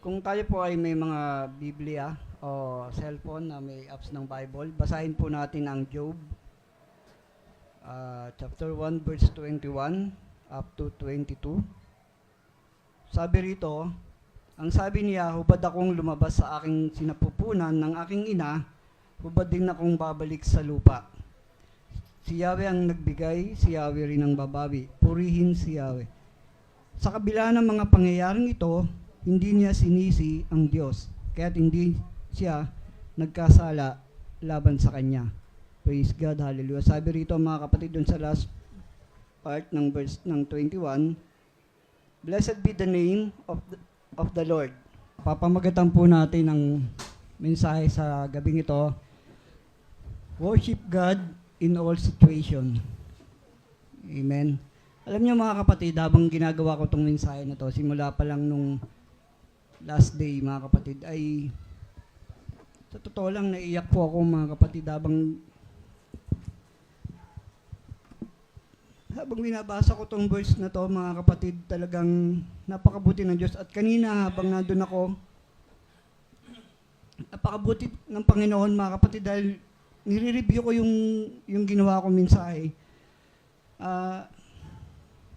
Kung tayo po ay may mga Biblia o cellphone na may apps ng Bible, basahin po natin ang Job, chapter 1, verse 21 up to 22. Sabi rito, ang sabi niya, hubad akong lumabas sa aking sinapupunan ng aking ina, hubad din akong babalik sa lupa. Si Yahweh ang nagbigay, si Yahweh rin ang babawi. Purihin si Yahweh. Sa kabila ng mga pangyayaring ito, hindi niya sinisi ang Diyos, kaya't hindi siya nagkasala laban sa Kanya. Praise God, hallelujah. Sabi rito mga kapatid dun sa last part ng verse ng 21, Blessed be the name of the Lord. Papamagatan po natin ang mensahe sa gabing ito, Worship God in all situation. Amen. Alam niyo mga kapatid, habang ginagawa ko itong mensahe na to, simula pa lang nung last day mga kapatid, ay sa totoo lang naiyak po ako mga kapatid habang binabasa ko tong verse na to mga kapatid, talagang napakabuti ng Diyos. At kanina habang nandun ako, napakabuti ng Panginoon mga kapatid dahil nire-review ko yung ginawa ko mensahe.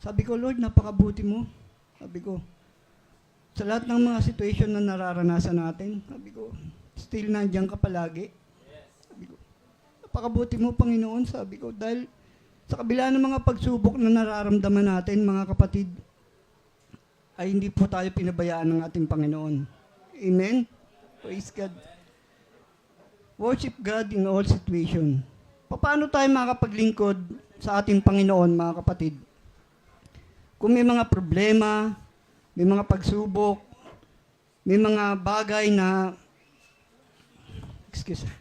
Sabi ko, Lord, napakabuti mo. Sabi ko, sa lahat ng mga situation na nararanasan natin, sabi ko, still nandiyan ka palagi. Sabi ko, napakabuti mo, Panginoon, sabi ko, dahil sa kabila ng mga pagsubok na nararamdaman natin, mga kapatid, ay hindi po tayo pinabayaan ng ating Panginoon. Amen? Praise God. Worship God in all situation. Paano tayo makapaglingkod sa ating Panginoon, mga kapatid? Kung may mga problema, may mga pagsubok, may mga bagay na, excuse me,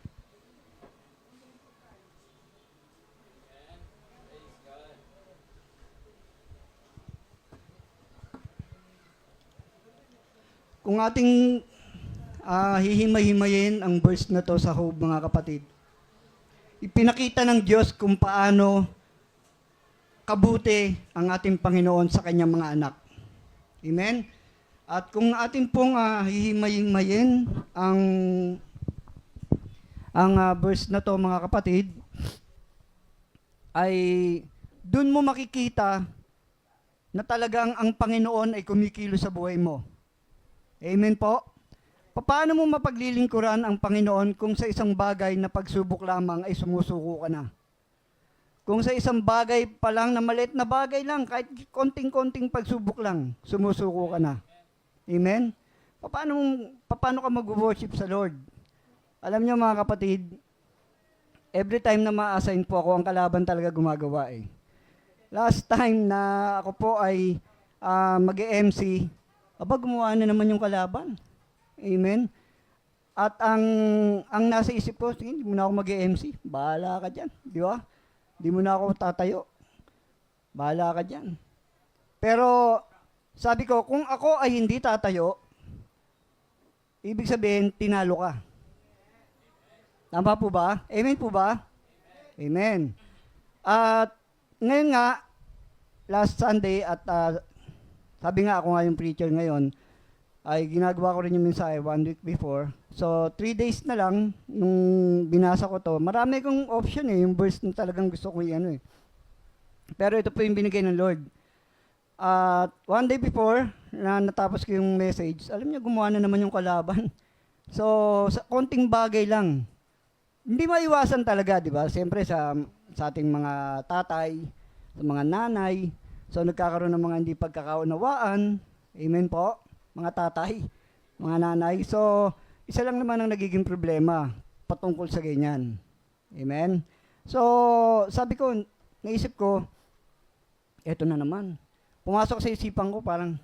kung ating hihimay-himayin ang verse na to sa Job, mga kapatid, ipinakita ng Diyos kung paano kabuti ang ating Panginoon sa kanyang mga anak. Amen? At kung ating pong hihimay-himayin ang verse na to, mga kapatid, ay dun mo makikita na talagang ang Panginoon ay kumikilos sa buhay mo. Amen po? Paano mo mapaglilingkuran ang Panginoon kung sa isang bagay na pagsubok lamang ay sumusuko ka na? Kung sa isang bagay pa lang na maliit na bagay lang, kahit konting-konting pagsubok lang, sumusuko ka na. Amen? Paano ka mag-worship sa Lord? Alam niyo mga kapatid, every time na ma-assign po ako, ang kalaban talaga gumagawa eh. Last time na ako po ay mag-MC, gumawa na naman yung kalaban. Amen? At ang nasa isip ko, sige, hindi mo na ako mag-MC. Bahala ka dyan. Di ba? Hindi mo na ako tatayo. Bahala ka dyan. Pero, sabi ko, kung ako ay hindi tatayo, ibig sabihin, tinalo ka. Tama po ba? Amen po ba? Amen. At ngayon nga, last Sunday, at sabi nga ako nga yung preacher ngayon, ay ginagawa ko rin yung mensahe 1 week before. So, 3 days na lang nung binasa ko to. Marami kong option eh, yung verse na talagang gusto ko yan eh. Pero ito po yung binigay ng Lord. 1 day before na natapos ko yung message, alam niyo, gumawa na naman yung kalaban. So, sa konting bagay lang. Hindi maiwasan talaga, di ba? Siyempre sa ating mga tatay, sa mga nanay, so nagkakaroon ng mga hindi pagkakaunawaan. Amen po, mga tatay, mga nanay. So, isa lang naman ang nagiging problema patungkol sa ganyan. Amen? So, sabi ko, naisip ko, eto na naman. Pumasok sa isipan ko, parang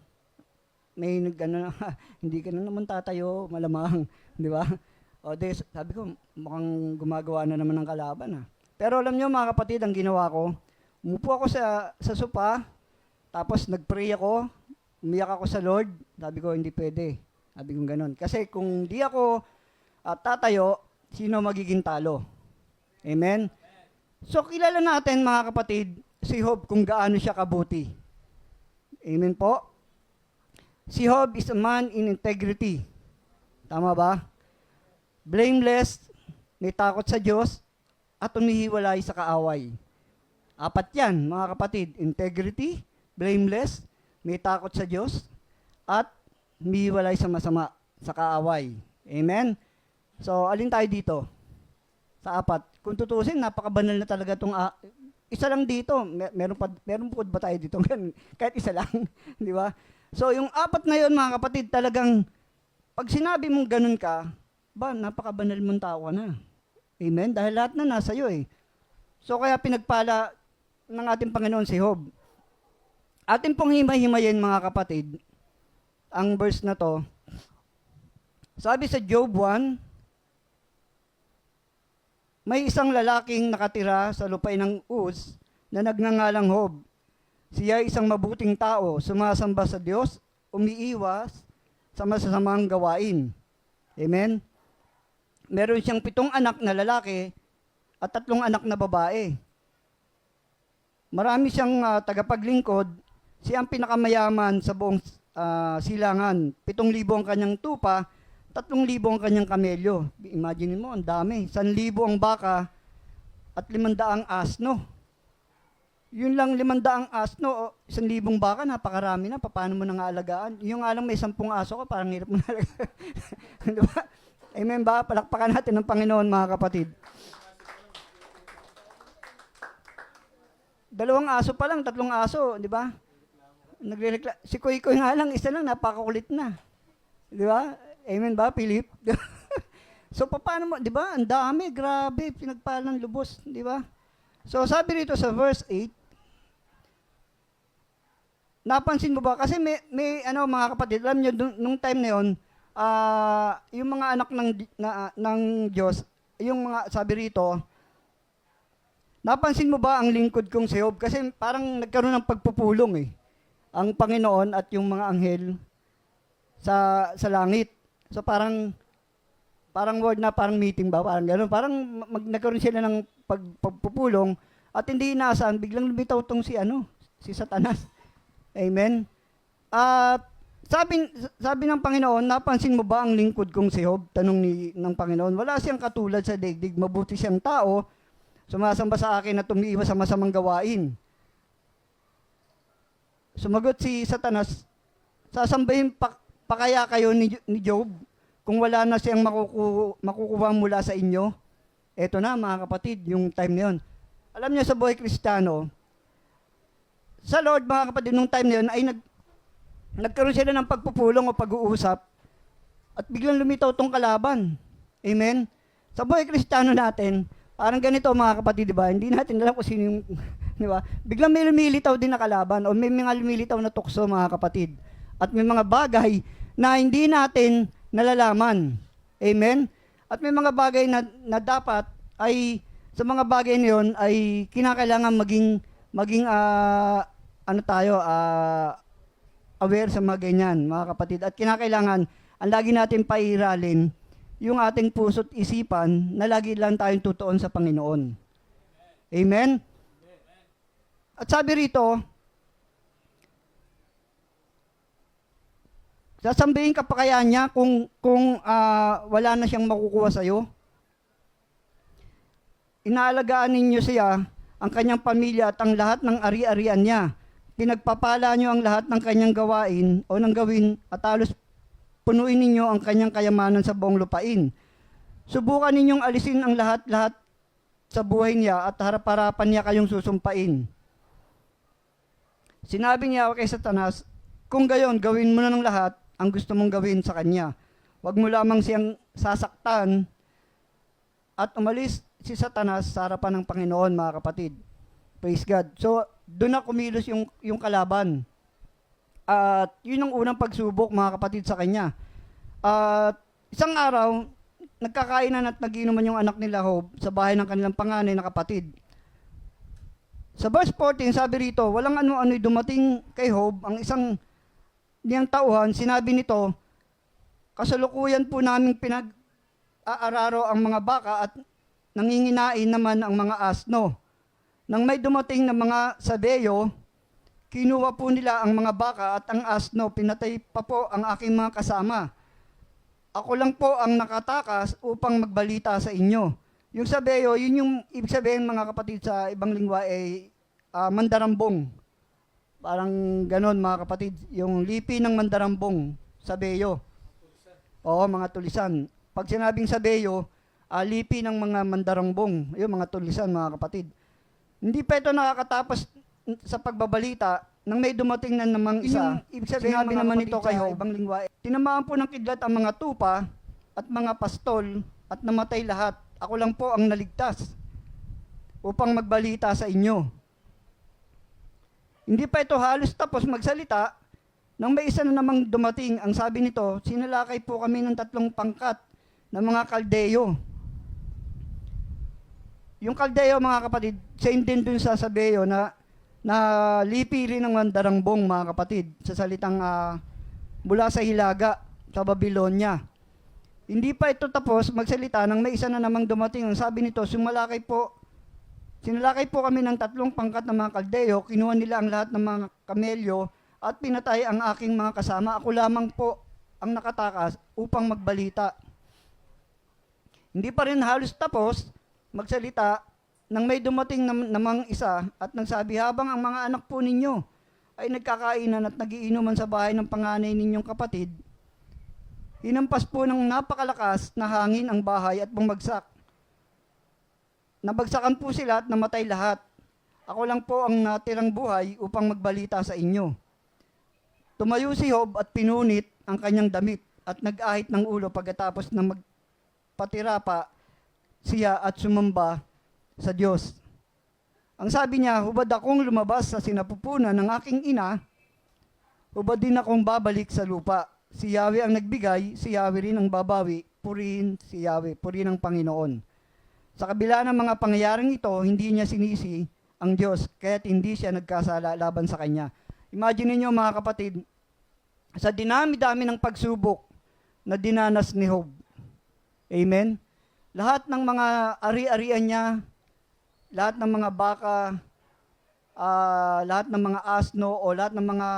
may hindi ka na naman tatayo, malamang, di ba? O sabi ko, mukhang gumagawa na naman ng kalaban. Pero alam niyo mga kapatid, ang ginawa ko, umupo ako sa sopa, tapos nag-pray ako, umiyak ako sa Lord, sabi ko, hindi pwede. Sabi ko ganun. Kasi kung di ako tatayo, sino magiging talo? Amen? So kilala natin mga kapatid, si Job kung gaano siya kabuti. Amen po? Si Job is a man in integrity. Tama ba? Blameless, may takot sa Diyos, at umihiwalay sa kaaway. Apat yan, mga kapatid. Integrity, blameless, may takot sa Diyos, at umihiwalay sa masama, sa kaaway. Amen? So, alin tayo dito? Sa apat. Kung tutusin, napakabanal na talaga itong isa lang dito. Meron po ba tayo dito? Kahit isa lang. Di ba? So, yung apat na yun, mga kapatid, talagang pag sinabi mong ganun ka, napakabanal mong tao ka na. Amen? Dahil lahat na nasa iyo eh. So, kaya pinagpala ng ating Panginoon si Job. Atin pong himay-himayin, mga kapatid, ang verse na to. Sabi sa Job 1, may isang lalaking nakatira sa lupain ng Uz na nagngangalang Job. Siya ay isang mabuting tao, sumasamba sa Diyos, umiiwas sa masasamang gawain. Amen? Meron siyang 7 anak na lalaki at 3 anak na babae. Marami siyang tagapaglingkod. Siya ang pinakamayaman sa buong silangan. 7,000 ang kanyang tupa, 3,000 ang kanyang kamelyo. Imagine mo, ang dami. 1,000 ang baka at 500 asno. Yun lang 500 asno, 1,000 baka, napakarami na. Paano mo nang aalagaan? Yung nga lang may 10 aso ka, parang hirap mo na alagaan. Diba? Amen ba? Palakpakan natin ng Panginoon, mga kapatid. 2 aso pa lang, 3 aso, di ba? Si Koy nga lang, isa lang, napakakulit na. Di ba? Amen ba, Philip? So, paano mo, di ba? Ang dami, grabe, pinagpalang lubos, di ba? So, sabi rito sa verse 8, napansin mo ba? Kasi may mga kapatid, alam nyo, nung time na yun, yung mga anak ng Diyos, yung mga, sabi rito, napansin mo ba ang lingkod kong si Job? Kasi parang nagkaroon ng pagpupulong eh. Ang Panginoon at yung mga anghel sa langit. So parang word na parang meeting ba? Parang gano'n. Parang nagkaroon sila ng pagpupulong at hindi inaasahan, biglang lumitaw tong si Satanas. Amen? At sabi ng Panginoon, napansin mo ba ang lingkod kong si Job? Tanong ng Panginoon. Wala siyang katulad sa daigdig, mabuti siyang tao, sumasamba sa akin at umiiwas sa masamang gawain. Sumagot si Satanas, sasambahin pa kaya kayo ni Job kung wala na siyang makukuha mula sa inyo? Eto na, mga kapatid, yung time na yun. Alam niyo sa buhay Kristiyano, sa Lord, mga kapatid, nung time na yun, ay nagkaroon sila ng pagpupulong o pag-uusap at biglang lumitaw tong kalaban. Amen? Sa buhay Kristiyano natin, parang ganito, mga kapatid, di ba? Hindi natin alam kung sino yung, di ba? Biglang may lumilitaw din na kalaban o may mga lumilitaw na tukso, mga kapatid. At may mga bagay na hindi natin nalalaman. Amen? At may mga bagay na dapat ay, sa mga bagay na yun, ay kinakailangan maging aware sa mga ganyan, mga kapatid. At kinakailangan, ang lagi natin pairalin, yung ating puso't isipan na lagi lang tayong tutuon sa Panginoon. Amen? At sabi rito, sasambihin ka pa kaya niya kung wala na siyang makukuha sa'yo? Inaalagaan ninyo siya, ang kanyang pamilya at ang lahat ng ari-arian niya. Pinagpapala niyo ang lahat ng kanyang gawain o ng gawin at halos punuin ninyo ang kanyang kayamanan sa buong lupain. Subukan ninyong alisin ang lahat-lahat sa buhay niya at harap-harapan niya kayong susumpain. Sinabi niya kay Satanas, kung gayon, gawin mo na ng lahat ang gusto mong gawin sa kanya. Huwag mo lamang siyang sasaktan at umalis si Satanas sa harapan ng Panginoon, mga kapatid. Praise God. So, doon na kumilos yung kalaban. At yun ang unang pagsubok, mga kapatid, sa kanya. At isang araw, nagkakainan at nagiinuman yung anak nila Job sa bahay ng kanilang panganay na kapatid. Sa verse 14, sabi rito, walang ano-ano'y dumating kay Job, ang isang niyang tauhan, sinabi nito, kasalukuyan po namin pinag-aararo ang mga baka at nanginginain naman ang mga asno. Nang may dumating na mga sabeyo, kinuha po nila ang mga baka at ang asno, pinatay pa po ang aking mga kasama. Ako lang po ang nakatakas upang magbalita sa inyo. Yung sabeyo, yun yung ibig sabihin mga kapatid sa ibang lingwa ay mandarambong. Parang ganon mga kapatid, yung lipi ng mandarambong, sabeyo. Oo, mga tulisan. Pag sinabing sabeyo, lipi ng mga mandarambong, yung mga tulisan mga kapatid. Hindi pa ito nakakatapos sa pagbabalita nang may dumating na namang isa. Ibig sabihin sinabi naman ito kayo, ibang lingwa. Tinamaan po ng kidlat ang mga tupa at mga pastol at namatay lahat. Ako lang po ang naligtas upang magbalita sa inyo. Hindi pa ito halos tapos magsalita nang may isa na namang dumating. Ang sabi nito, sinalakay po kami ng 3 pangkat ng mga kaldeyo. Yung kaldeyo mga kapatid, same din dun sa sabeyo na lipi rin ng mandarangbong mga kapatid sa salitang mula sa Hilaga, sa Babylonia. Hindi pa ito tapos magsalita nang may isa na namang dumating. Ang sabi nito, sinalakay po kami ng 3 pangkat ng mga kaldeyo, kinuha nila ang lahat ng mga kamelyo at pinatay ang aking mga kasama. Ako lamang po ang nakatakas upang magbalita. Hindi pa rin halos tapos magsalita nang may dumating namang isa at nagsabi, habang ang mga anak po ninyo ay nagkakainan at nagiinuman sa bahay ng panganay ninyong kapatid, hinampas po ng napakalakas na hangin ang bahay at bumagsak. Nabagsakan po sila at namatay lahat. Ako lang po ang natirang buhay upang magbalita sa inyo. Tumayo si Job at pinunit ang kanyang damit at nag-ahit ng ulo pagkatapos na magpatira pa siya at sumamba sa Diyos. Ang sabi niya, hubad akong lumabas sa sinapupunan ng aking ina, hubad din akong babalik sa lupa. Si Yahweh ang nagbigay, si Yahweh rin ang babawi, purihin si Yahweh, purihin ang Panginoon. Sa kabila ng mga pangyayaring ito, hindi niya sinisi ang Diyos, kaya't hindi siya nagkasala laban sa Kanya. Imagine niyo mga kapatid, sa dinami-dami ng pagsubok na dinanas ni Job. Amen? Lahat ng mga ari-arian niya, lahat ng mga baka, lahat ng mga asno, o lahat ng mga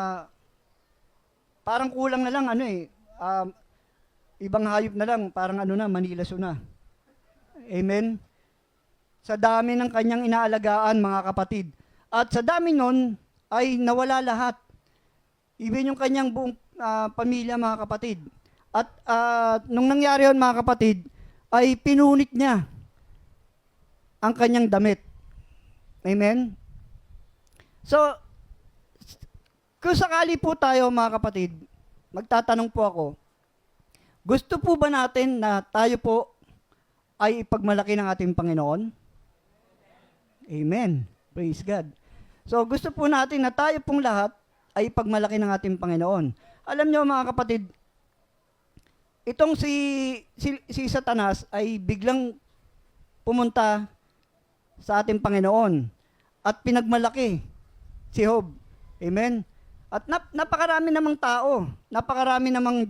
parang kulang na lang, ibang hayop na lang, parang Manila Zoo na. Amen? Sa dami ng kanyang inaalagaan, mga kapatid. At sa dami nun, ay nawala lahat. Even yung kanyang buong pamilya, mga kapatid. At nung nangyari yun, mga kapatid, ay pinunit niya ang kanyang damit. Amen? So, kung sakali po tayo mga kapatid, magtatanong po ako, gusto po ba natin na tayo po ay ipagmalaki ng ating Panginoon? Amen. Praise God. So gusto po natin na tayo pong lahat ay ipagmalaki ng ating Panginoon. Alam niyo mga kapatid, itong si Satanas ay biglang pumunta sa ating Panginoon at pinagmalaki si Job. Amen. At napakarami namang tao, napakarami namang,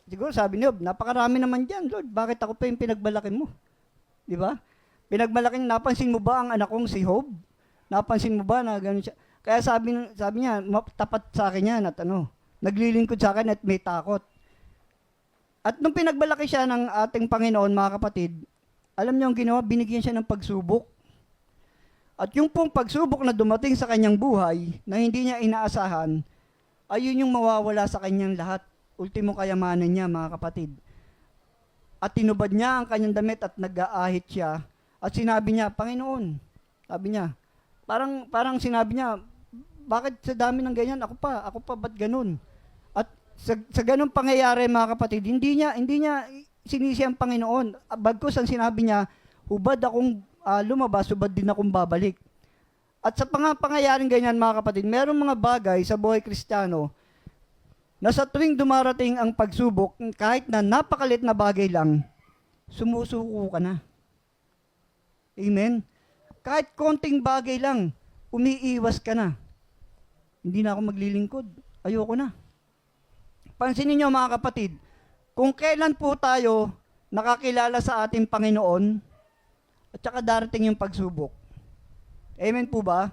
siguro sabi ni Job, napakarami naman dyan, Lord, bakit ako pa yung pinagmalaki mo? Di ba? Pinagmalaking, napansin mo ba ang anak kong si Job? Napansin mo ba na gano'n siya? Kaya sabi niya, tapat sa akin yan at naglilingkod sa akin at may takot. At nung pinagmalaki siya ng ating Panginoon, mga kapatid, alam niyo ang ginawa, binigyan siya ng pagsubok. At yung pong pagsubok na dumating sa kanyang buhay, na hindi niya inaasahan, ayun yung mawawala sa kanyang lahat. Ultimo kayamanan niya, mga kapatid. At tinubad niya ang kanyang damit at nag-aahit siya. At sinabi niya, Panginoon, sabi niya, parang sinabi niya, bakit sa dami ng ganyan, ako pa, ba't ganun? At sa ganung pangyayari, mga kapatid, hindi niya sinisi ang Panginoon. Bagkus ang sinabi niya, hubad akong lumabas, hubad din akong babalik. At sa pangyayaring ganyan, mga kapatid, merong mga bagay sa buhay Kristiyano na sa tuwing dumarating ang pagsubok, kahit na napakalit na bagay lang, sumusuko ka na. Amen? Kahit konting bagay lang, umiiwas ka na. Hindi na ako maglilingkod. Ayoko na. Pansinin niyo mga kapatid, kung kailan po tayo nakakilala sa ating Panginoon, at saka darating yung pagsubok. Amen po ba?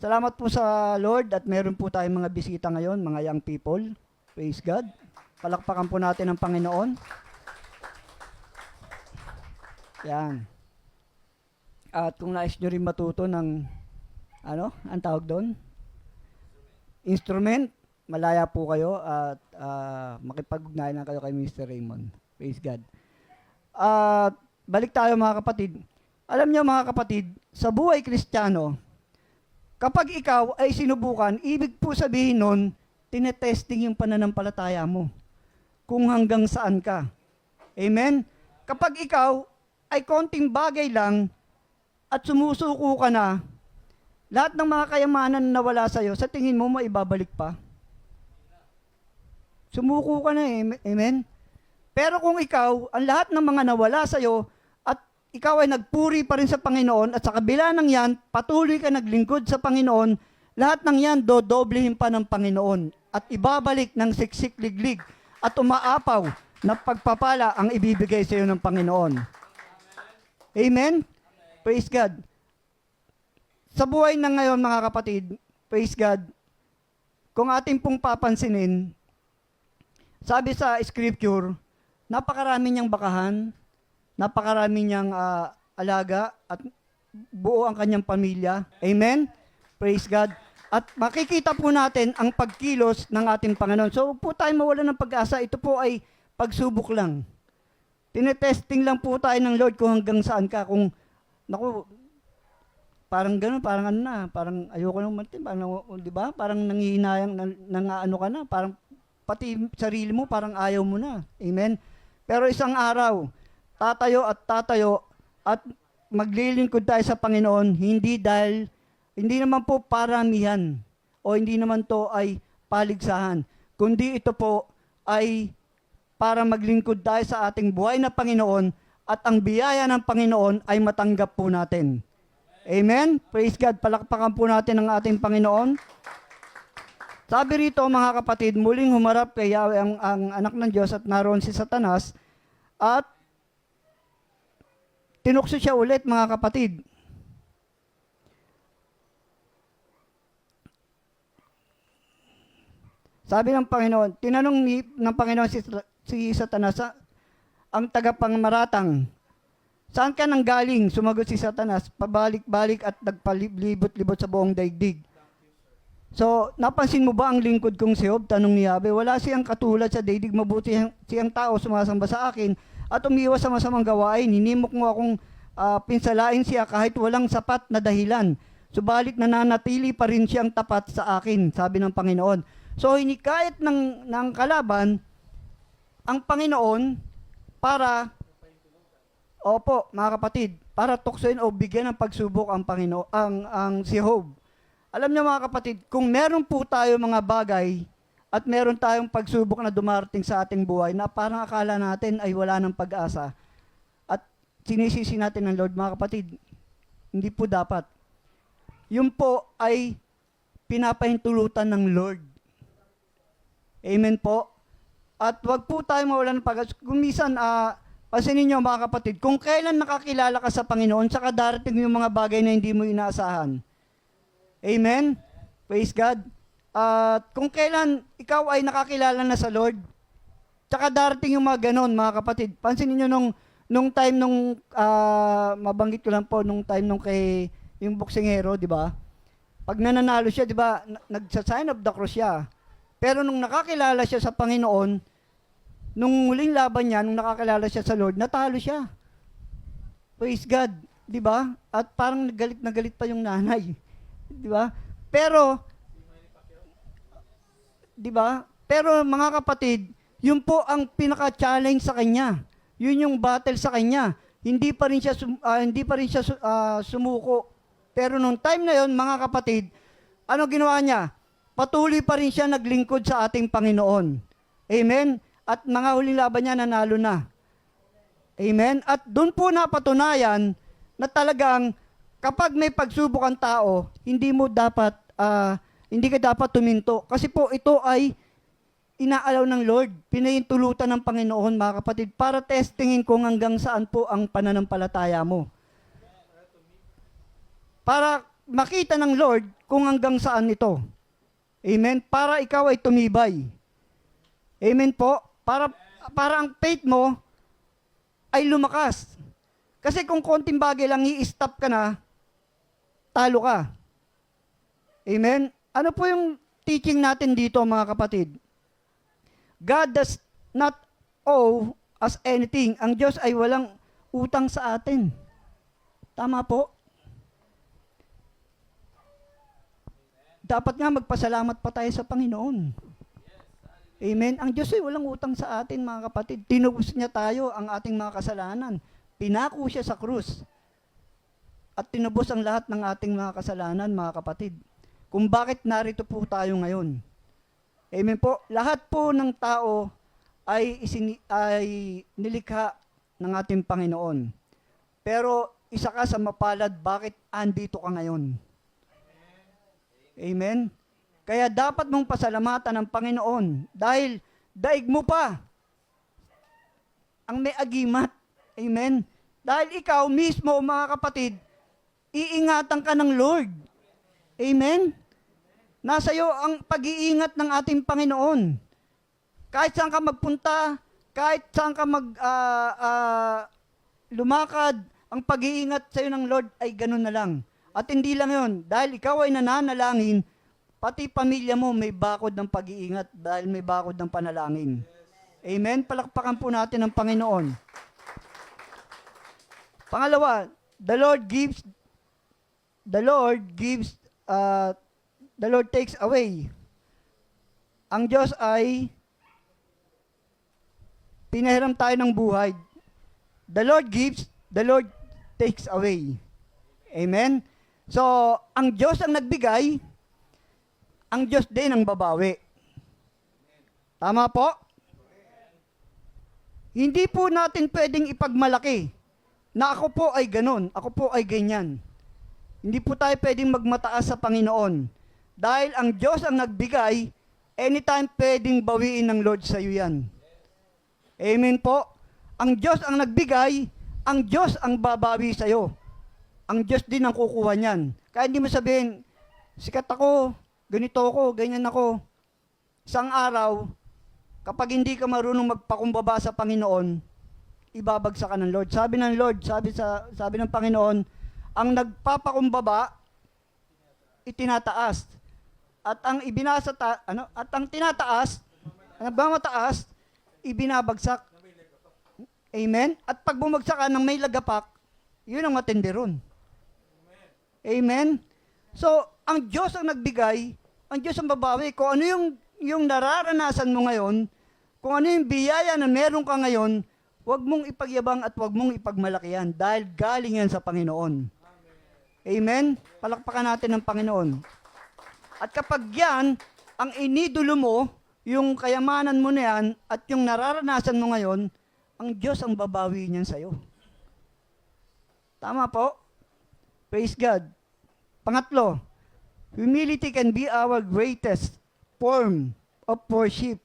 Salamat po sa Lord at meron po tayong mga bisita ngayon, mga young people. Praise God. Palakpakan po natin ang Panginoon. Yan. At kung nais nyo rin matuto ng, ang tawag doon? Instrument, malaya po kayo at makipag-ugnayan na kayo kay Mr. Raymond. Praise God. At balik tayo mga kapatid. Alam niyo mga kapatid, sa buhay Kristiyano, kapag ikaw ay sinubukan, ibig po sabihin nun, tinetesting yung pananampalataya mo. Kung hanggang saan ka. Amen? Kapag ikaw ay konting bagay lang at sumusuko ka na, lahat ng mga kayamanan na wala sa'yo, sa tingin mo, maibabalik pa? Sumuko ka na eh. Amen? Pero kung ikaw, ang lahat ng mga nawala sa'yo, at ikaw ay nagpuri pa rin sa Panginoon, at sa kabila ng yan, patuloy ka naglingkod sa Panginoon, lahat ng yan, dodoblehin pa ng Panginoon, at ibabalik ng siksik liglig, at umaapaw na pagpapala ang ibibigay sa iyo ng Panginoon. Amen? Praise God. Sa buhay na ngayon, mga kapatid, praise God, kung ating pong papansinin, sabi sa Scripture, napakarami niyang bakahan, napakarami niyang alaga, at buo ang kanyang pamilya. Amen? Praise God. At makikita po natin ang pagkilos ng ating Panginoon. So, huwag po tayo mawala ng pag-asa. Ito po ay pagsubok lang. Tinetesting lang po tayo ng Lord kung hanggang saan ka. Kung, parang gano'n, parang parang ayoko nang matin, di ba? Parang nanghihinayang, ka na, parang pati sarili mo, parang ayaw mo na. Amen? Pero isang araw, tatayo at maglilingkod tayo sa Panginoon, hindi naman po paramihan o hindi naman to ay paligsahan, kundi ito po ay para maglingkod tayo sa ating buhay na Panginoon at ang biyaya ng Panginoon ay matanggap po natin. Amen? Praise God. Palakpakan po natin ang ating Panginoon. Sabi rito mga kapatid, muling humarap kay Yahweh ang anak ng Diyos at naroon si Satanas at tinukso siya ulit mga kapatid. Sabi ng Panginoon, tinanong ng Panginoon si Satanas, ang tagapangmaratang, saan ka nang galing? Sumagot si Satanas, pabalik-balik at nagpalibot-libot sa buong daigdig. So, napansin mo ba ang lingkod kong si Job? Tanong ni Yahweh, wala siyang katulad sa daigdig, mabuti siyang tao sumasamba sa akin at umiwas sa masamang gawain. Hinimok mo akong pinsalain siya kahit walang sapat na dahilan. Subalit nananatili pa rin siyang tapat sa akin, sabi ng Panginoon. So, hinikayat ng kalaban ang Panginoon para, mga kapatid, para tuksoin o bigyan ng pagsubok ang Panginoon, ang si Job. Alam niyo mga kapatid, kung meron po tayo mga bagay at meron tayong pagsubok na dumarating sa ating buhay na parang akala natin ay wala ng pag-asa at sinisisi natin ng Lord, mga kapatid, hindi po dapat. Yun po ay pinapahintulutan ng Lord. Amen po. At wag po tayo mawalan ng pag-asa. Kung minsan, pansinin niyo mga kapatid, kung kailan nakakilala ka sa Panginoon, saka darating yung mga bagay na hindi mo inaasahan. Amen? Praise God. At kung kailan ikaw ay nakakilala na sa Lord, saka darating yung mga ganon, mga kapatid. Pansinin niyo nung time mabanggit ko lang po, nung time kay yung boksingero, di ba? Pag nananalo siya, di ba, nagsa-sign of the cross siya. Pero nung nakakilala siya sa Panginoon, nung huling laban niya, nung nakakilala siya sa Lord, natalo siya. Praise God, di ba? At parang galit na galit pa yung nanay. Di ba? Pero, di ba? Pero mga kapatid, yun po ang pinaka-challenge sa kanya. Yun yung battle sa kanya. Hindi pa rin siya sumuko. Pero nung time na yun, mga kapatid, ano ginawa niya? Patuloy pa rin siya naglingkod sa ating Panginoon. Amen? At mga huling laban niya, nanalo na. Amen? At doon po napatunayan na talagang kapag may pagsubok ang tao, hindi ka dapat tuminto. Kasi po ito ay inaalaw ng Lord, pinahintulutan ng Panginoon, mga kapatid, para testingin kung hanggang saan po ang pananampalataya mo. Para makita ng Lord kung hanggang saan ito. Amen? Para ikaw ay tumibay. Amen po? Para ang faith mo ay lumakas. Kasi kung konting bagay lang i-stop ka na, talo ka. Amen? Ano po yung teaching natin dito, mga kapatid? God does not owe us anything. Ang Diyos ay walang utang sa atin. Tama po? Dapat nga magpasalamat pa tayo sa Panginoon. Amen? Ang Diyos ay walang utang sa atin, mga kapatid. Tinubos niya tayo ang ating mga kasalanan. Pinako siya sa krus. At tinubos ang lahat ng ating mga kasalanan, mga kapatid. Kung bakit narito po tayo ngayon. Amen po. Lahat po ng tao ay nilikha ng ating Panginoon. Pero isa ka sa mapalad, bakit andito ka ngayon? Amen? Kaya dapat mong pasalamatan ng Panginoon dahil daig mo pa ang may agimat. Amen? Dahil ikaw mismo, mga kapatid, iingatan ka ng Lord. Amen? Nasa iyo ang pag-iingat ng ating Panginoon. Kahit saan ka magpunta, kahit saan ka lumakad, ang pag-iingat sa iyo ng Lord ay ganun na lang. At hindi lang yun, dahil ikaw ay nananalangin, pati pamilya mo may bakod ng pag-iingat dahil may bakod ng panalangin. Amen? Palakpakan po natin ang Panginoon. Pangalawa, the Lord takes away. Ang Diyos ay pinahiram tayo ng buhay. The Lord gives, the Lord takes away. Amen? So, ang Diyos ang nagbigay, ang Diyos din ang babawi. Tama po? Hindi po natin pwedeng ipagmalaki na ako po ay ganun, ako po ay ganyan. Hindi po tayo pwedeng magmataas sa Panginoon. Dahil ang Diyos ang nagbigay, anytime pwedeng bawiin ng Lord sa iyo yan. Amen po? Ang Diyos ang nagbigay, ang Diyos ang babawi sa iyo. Ang Diyos din ang kukuha niyan. Kaya hindi mo sabihin, sikat ako, ganito ako, ganyan ako. Isang araw, kapag hindi ka marunong magpakumbaba sa Panginoon, ibabagsak ka ng Lord. Sabi ng Lord, sabi ng Panginoon, ang nagpapakumbaba, itinataas. At ang tinataas, ang nagmamataas, ibinabagsak. Amen? At pag bumagsak ka ng may lagapak, yun ang matindi ron. Amen? So, ang Diyos ang nagbigay, ang Diyos ang babawi. Kung ano yung nararanasan mo ngayon, kung ano yung biyaya na meron ka ngayon, huwag mong ipagyabang at huwag mong ipagmalakihan dahil galing yan sa Panginoon. Amen? Palakpakan natin ng Panginoon. At kapag yan, ang inidolo mo, yung kayamanan mo na yan, at yung nararanasan mo ngayon, ang Diyos ang babawi niyan sa'yo. Tama po? Praise God. Pangatlo, humility can be our greatest form of worship.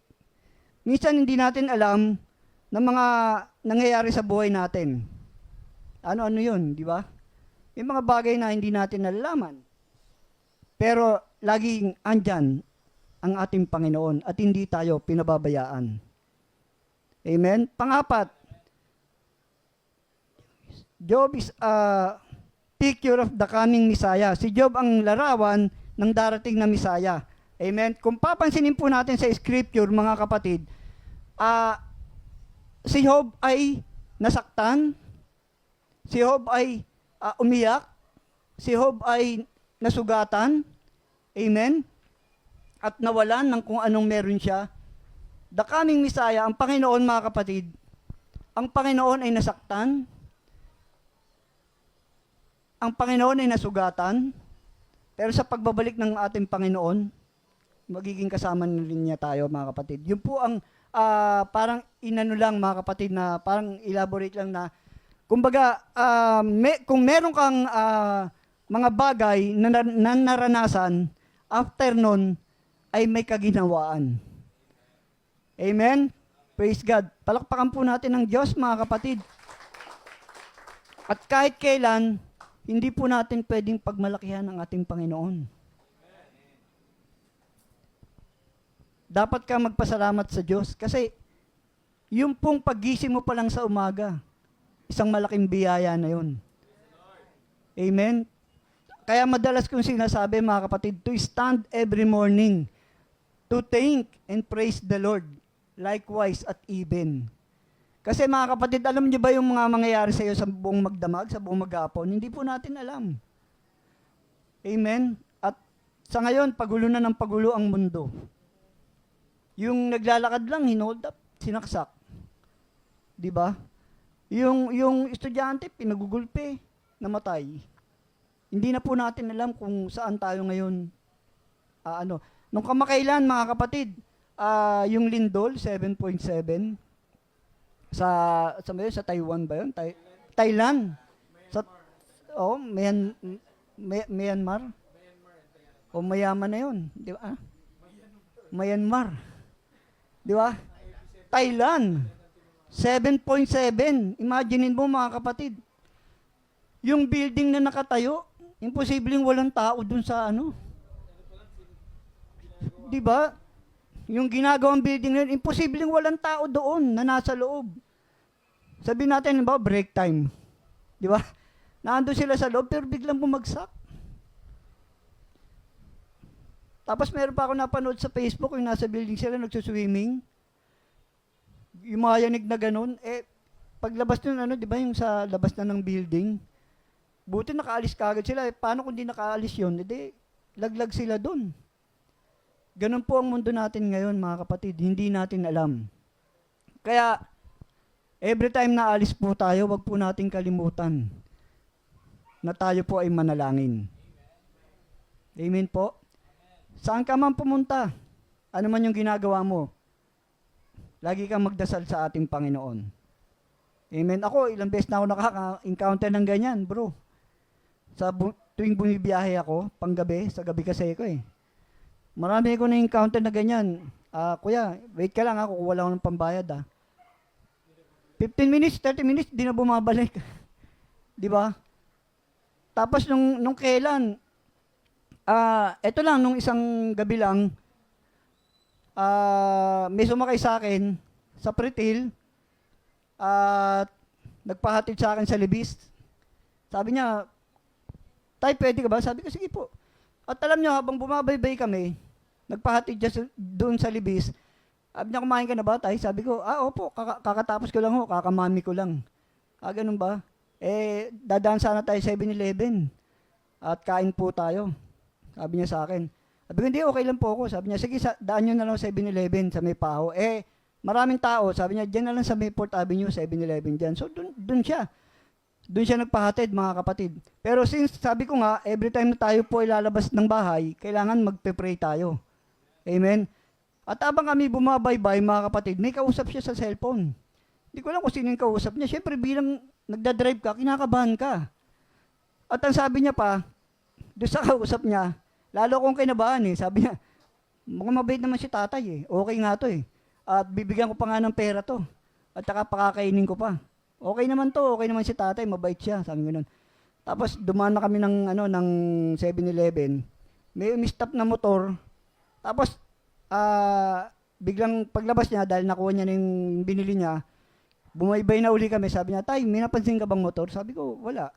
Minsan hindi natin alam ng mga nangyayari sa buhay natin. Ano-ano yun, di ba? Yung mga bagay na hindi natin nalalaman. Pero laging andyan ang ating Panginoon at hindi tayo pinababayaan. Amen? Pangapat, Job is a picture of the coming Messiah. Si Job ang larawan ng darating na Messiah. Amen? Kung papansinin po natin sa scripture, mga kapatid, si Job ay nasaktan, si Job ay umiyak, si Job ay nasugatan, amen? At nawalan ng kung anong meron siya. The coming Messiah, ang Panginoon, mga kapatid, ang Panginoon ay nasaktan, ang Panginoon ay nasugatan, pero sa pagbabalik ng ating Panginoon, magiging kasama rin niya tayo, mga kapatid. Yun po ang parang inano lang, mga kapatid, na parang elaborate lang na, kumbaga, kung meron kang mga bagay na naranasan, after nun, ay may kaginawaan. Amen? Praise God. Palakpakan po natin ng Diyos, mga kapatid. At kahit kailan, hindi po natin pwedeng pagmalakihan ang ating Panginoon. Dapat ka magpasalamat sa Diyos kasi yung pong paggising mo pa lang sa umaga, isang malaking biyaya na yun. Amen? Kaya madalas kong sinasabi, mga kapatid, to stand every morning, to thank and praise the Lord, likewise at even. Kasi mga kapatid, alam niyo ba yung mga mangyayari sa iyo sa buong magdamag, sa buong maghapon? Hindi po natin alam. Amen? At sa ngayon, pagulo na ng pagulo ang mundo. Yung naglalakad lang, hinold up, sinaksak. Di ba? Yung estudyante, pinagugulpe, namatay. Hindi na po natin alam kung saan tayo ngayon. Nung kamakailan, mga kapatid, yung lindol, 7.7, sa Taiwan ba yun? Thailand. Myanmar. O mayaman na yun. Di ba? Myanmar. Di ba? Thailand. 7.7. Imaginin mo, mga kapatid. Yung building na nakatayo, imposibleng walang tao dun sa Di ba? Yung ginagawang building na yun, imposibleng walang tao doon na nasa loob. Sabihin natin, ba, break time. Di ba? Naandun sila sa loob, pero biglang bumagsak. Tapos meron pa ako napanood sa Facebook, yung nasa building sila, nagsuswimming. Yung mga yanig na ganun, paglabas nun, di ba, yung sa labas na ng building, buti nakaalis kagad sila. Paano kung di nakaalis yun? Hindi, laglag sila dun. Ganun po ang mundo natin ngayon, mga kapatid. Hindi natin alam. Kaya, every time na alis po tayo, wag po natin kalimutan na tayo po ay manalangin. Amen po? Saan ka man pumunta, ano man yung ginagawa mo, lagi kang magdasal sa ating Panginoon. Amen. Ako, ilang beses na ako nakaka-encounter ng ganyan, bro. Tuwing bumibiyahe ako, panggabi, sa gabi kasi ako Marami ko na-encounter na ganyan. Kuya, wait ka lang kukuha lang ako ng pambayad 15 minutes, 30 minutes, di na bumabalik. Di ba? Tapos nung kailan, eto lang, nung isang gabi lang, may sumakay sa akin sa Pretil at nagpahatid sa akin sa Libis. Sabi niya, Tay, pwede ka ba? Sabi ko, sige po. At alam niyo, habang bumabaybay kami, nagpahatid siya doon sa Libis. Sabi niya, kumain ka na ba, Tay? Sabi ko, opo, kakatapos ko lang kakamami ko lang. Ganun ba? Dadaan sana tayo sa 7-Eleven at kain po tayo. Sabi niya sa akin. Sabi ko, hindi, okay lang po ako. Sabi niya, sige, daan nyo na lang sa 7-Eleven sa May Paho. Maraming tao. Sabi niya, dyan na lang sa May 4th Avenue, 7-Eleven dyan. So, dun siya. Doon siya nagpahatid, mga kapatid. Pero since, sabi ko nga, every time na tayo po ilalabas ng bahay, kailangan magpe-pray tayo. Amen? At habang kami bumabaybay, mga kapatid, may kausap siya sa cellphone. Hindi ko alam kung sino yung kausap niya. Siyempre, bilang nagdadrive ka, kinakabahan ka. At ang sabi niya pa, doon sa kausap niya, lalo kong kinabahan sabi niya, mukhang mabait naman si tatay Okay nga to At bibigyan ko pa nga ng pera to. At saka pakakainin ko pa. Okay naman si tatay, mabait siya, sabi ko nun. Tapos dumaan na kami ng 7-Eleven. May umistop na motor. Tapos biglang paglabas niya dahil nakuha niya yung binili niya, bumaybay na uli kami. Sabi niya, Tay, may napansin ka bang motor? Sabi ko, wala.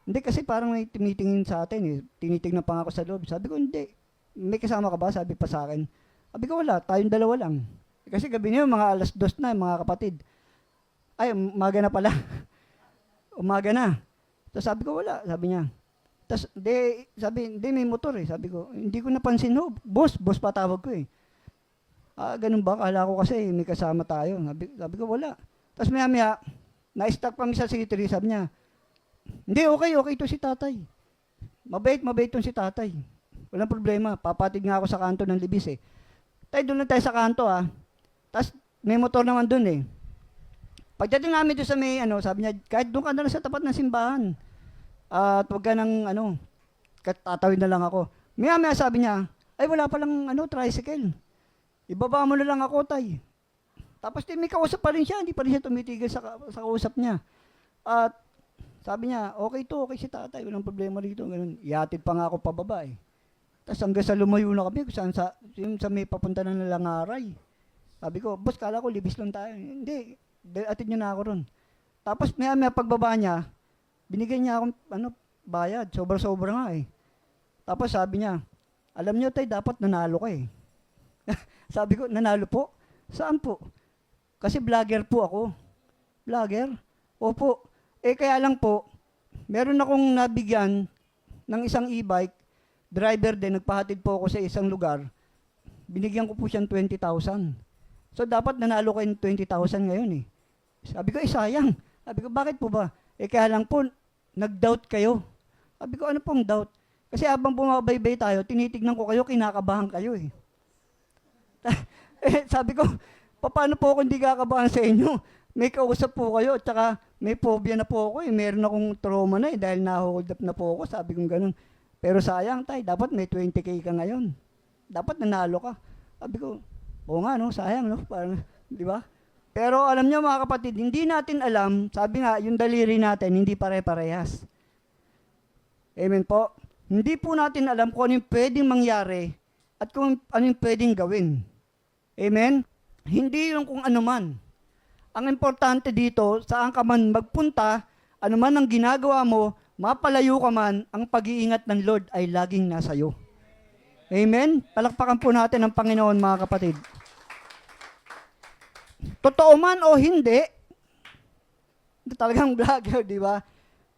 Hindi kasi parang may tumitingin sa atin Tinitingnan pa nga ako sa loob. Sabi ko, hindi. May kasama ka ba? Sabi pa sa akin. Sabi ko, wala. Tayong dalawa lang. Kasi gabi niyo, mga 2:00 na, mga kapatid. Ay, umaga na pala. Umaga na. So sabi ko, wala. Sabi niya. Tapos, hindi, may motor Sabi ko, hindi ko napansin Boss patawag ko ganun ba? Kala ko kasi may kasama tayo. Sabi ko, wala. Tapos maya, na-stuck kami sa city. Sabi niya, hindi, okay to si tatay. Mabait to si tatay. Walang problema. Papatid nga ako sa kanto ng Libis Tay, doon lang tayo sa kanto Tapos, may motor naman doon Pagdating namin doon sa may, sabi niya, kahit doon ka na lang sa tapat ng simbahan. At huwag ka ng, tatawid na lang ako. Maya sabi niya, ay wala palang, tricycle. Ibaba mo na lang ako, Tay. Tapos may kausap pa rin siya, hindi pa rin siya tumitigil sa kausap niya. At Sabi niya, okay to, okay si tatay, walang problema dito. Ganun. Ihatid pa nga ako pababa eh. Tapos hanggang sa lumayo na kami, kung saan yung sa may papunta na ng Langaray. Sabi ko, boss, kala ko libis lang tayo. Hindi, atid niyo na ako ron. Tapos may pagbaba niya, binigyan niya akong bayad. Sobra-sobra nga eh. Tapos sabi niya, alam niyo tay, dapat nanalo ka eh. Sabi ko, nanalo po? Saan po? Kasi vlogger po ako. Vlogger? Opo. Kaya lang po, meron akong nabigyan ng isang e-bike, driver din, nagpahatid po ako sa isang lugar, binigyan ko po siyang 20,000. So, dapat nanalo ko yung 20,000 ngayon eh. Sabi ko, sayang. Sabi ko, bakit po ba? Kaya lang po, nag-doubt kayo. Sabi ko, ano pong doubt? Kasi habang bumabaybay tayo, tinitignan ko kayo, kinakabahan kayo eh. Sabi ko, paano po ako hindi kakabahan sa inyo? May kausap po kayo, at saka may phobia na po ako eh. Meron akong trauma na eh, dahil na-hold up na po ako. Sabi ko ganun. Pero sayang tay, dapat may 20K ka ngayon. Dapat nanalo ka. Sabi ko, oo nga no, sayang no. Parang, di ba? Pero alam niyo mga kapatid, hindi natin alam, sabi nga, yung daliri natin, hindi pare-parehas. Amen po. Hindi po natin alam kung ano yung pwedeng mangyari at kung ano yung pwedeng gawin. Amen? Hindi yung kung ano man. Ang importante dito, saan ka man magpunta, ano man ang ginagawa mo, mapalayo ka man, ang pag-iingat ng Lord ay laging nasa iyo. Amen? Palakpakan po natin ang Panginoon mga kapatid. Totoo man o hindi, talagang vlogger, di ba?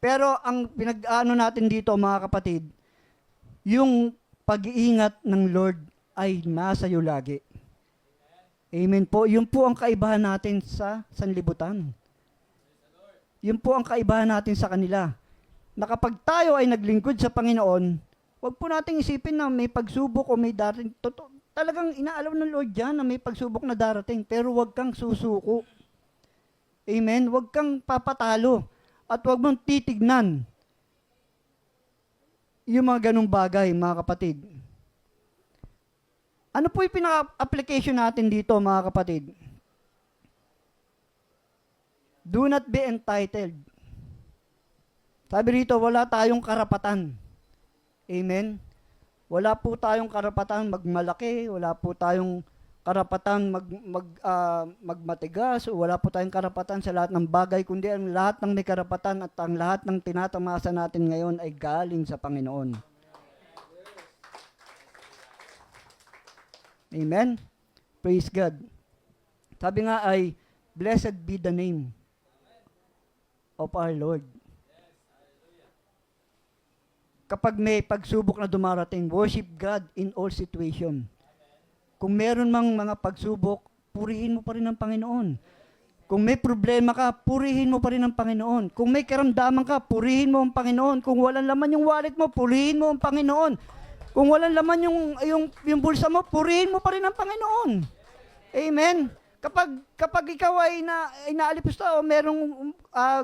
Pero ang pinag-ano natin dito mga kapatid, yung pag-iingat ng Lord ay nasa iyo lagi. Amen po. Yun po ang kaibahan natin sa sanlibutan. Yun po ang kaibahan natin sa kanila. Na kapag tayo ay naglingkod sa Panginoon, wag po nating isipin na may pagsubok o may darating. Talagang inaalaw ng Lord yan na may pagsubok na darating, pero wag kang susuko. Amen? Wag kang papatalo. At wag mong titignan yung mga ganung bagay, mga kapatid. Ano po yung pinaka-application natin dito, mga kapatid? Do not be entitled. Sabi rito, wala tayong karapatan. Amen? Wala po tayong karapatan magmalaki, wala po tayong karapatan magmatigas, wala po tayong karapatan sa lahat ng bagay, kundi ang lahat ng may karapatan at ang lahat ng tinatamasa natin ngayon ay galing sa Panginoon. Amen? Praise God. Sabi nga ay, blessed be the name of our Lord. Kapag may pagsubok na dumarating, worship God in all situation. Kung meron mang mga pagsubok, purihin mo pa rin ang Panginoon. Kung may problema ka, purihin mo pa rin ang Panginoon. Kung may karamdaman ka, purihin mo ang Panginoon. Kung walang laman yung wallet mo, purihin mo ang Panginoon. Kung walang laman yung bulsa mo, purihin mo pa rin ang Panginoon. Amen? Kapag ikaw ay naalipusta o merong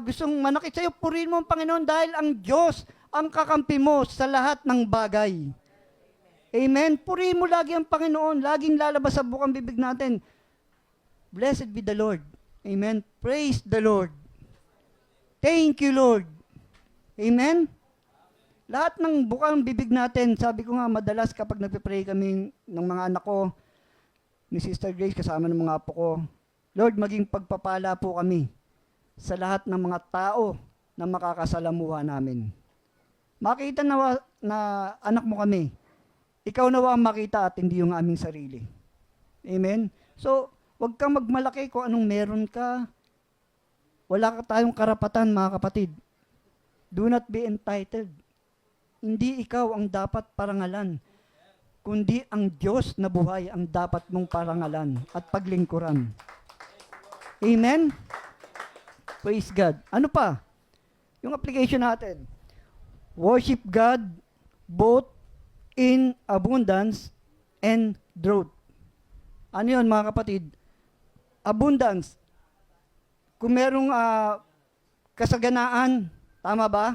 gustong manakit sa'yo, purihin mo ang Panginoon dahil ang Diyos ang kakampi mo sa lahat ng bagay. Amen? Purihin mo lagi ang Panginoon. Laging lalabas sa bukang bibig natin. Blessed be the Lord. Amen? Praise the Lord. Thank you, Lord. Amen? Lahat ng bukang bibig natin, sabi ko nga, madalas kapag nagpe-pray kami ng mga anak ko, ni Sister Grace, kasama ng mga apo ko, Lord, maging pagpapala po kami sa lahat ng mga tao na makakasalamuha namin. Makita na anak mo kami, ikaw nawa ang makita at hindi yung aming sarili. Amen? So, wag kang magmalaki kung anong meron ka. Wala ka tayong karapatan, mga kapatid. Do not be entitled. Hindi ikaw ang dapat parangalan, kundi ang Diyos na buhay ang dapat mong parangalan at paglingkuran. Amen? Praise God. Ano pa? Yung application natin. Worship God both in abundance and drought. Ano yun mga kapatid? Abundance. Kung merong kasaganaan, tama ba?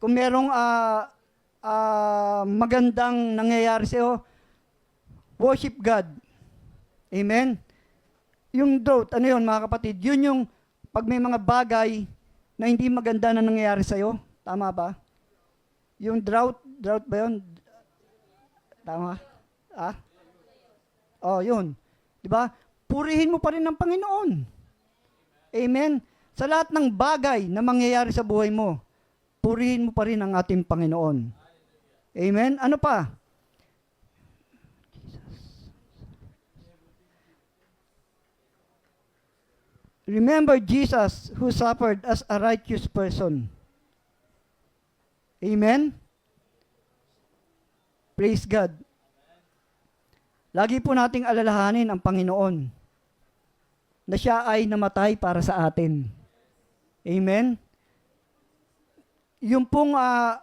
Kung merong magandang nangyayari sa'yo, worship God. Amen? Yung drought, ano yun mga kapatid? Yun yung pag may mga bagay na hindi maganda na nangyayari sa'yo? Tama ba? Yung drought ba yun? Tama? Ah? Oh, yun. Di ba? Purihin mo pa rin ang Panginoon. Amen? Sa lahat ng bagay na mangyayari sa buhay mo, purihin mo pa rin ang ating Panginoon. Amen? Ano pa? Remember Jesus who suffered as a righteous person. Amen? Praise God. Lagi po nating alalahanin ang Panginoon na siya ay namatay para sa atin. Amen? Yung pong,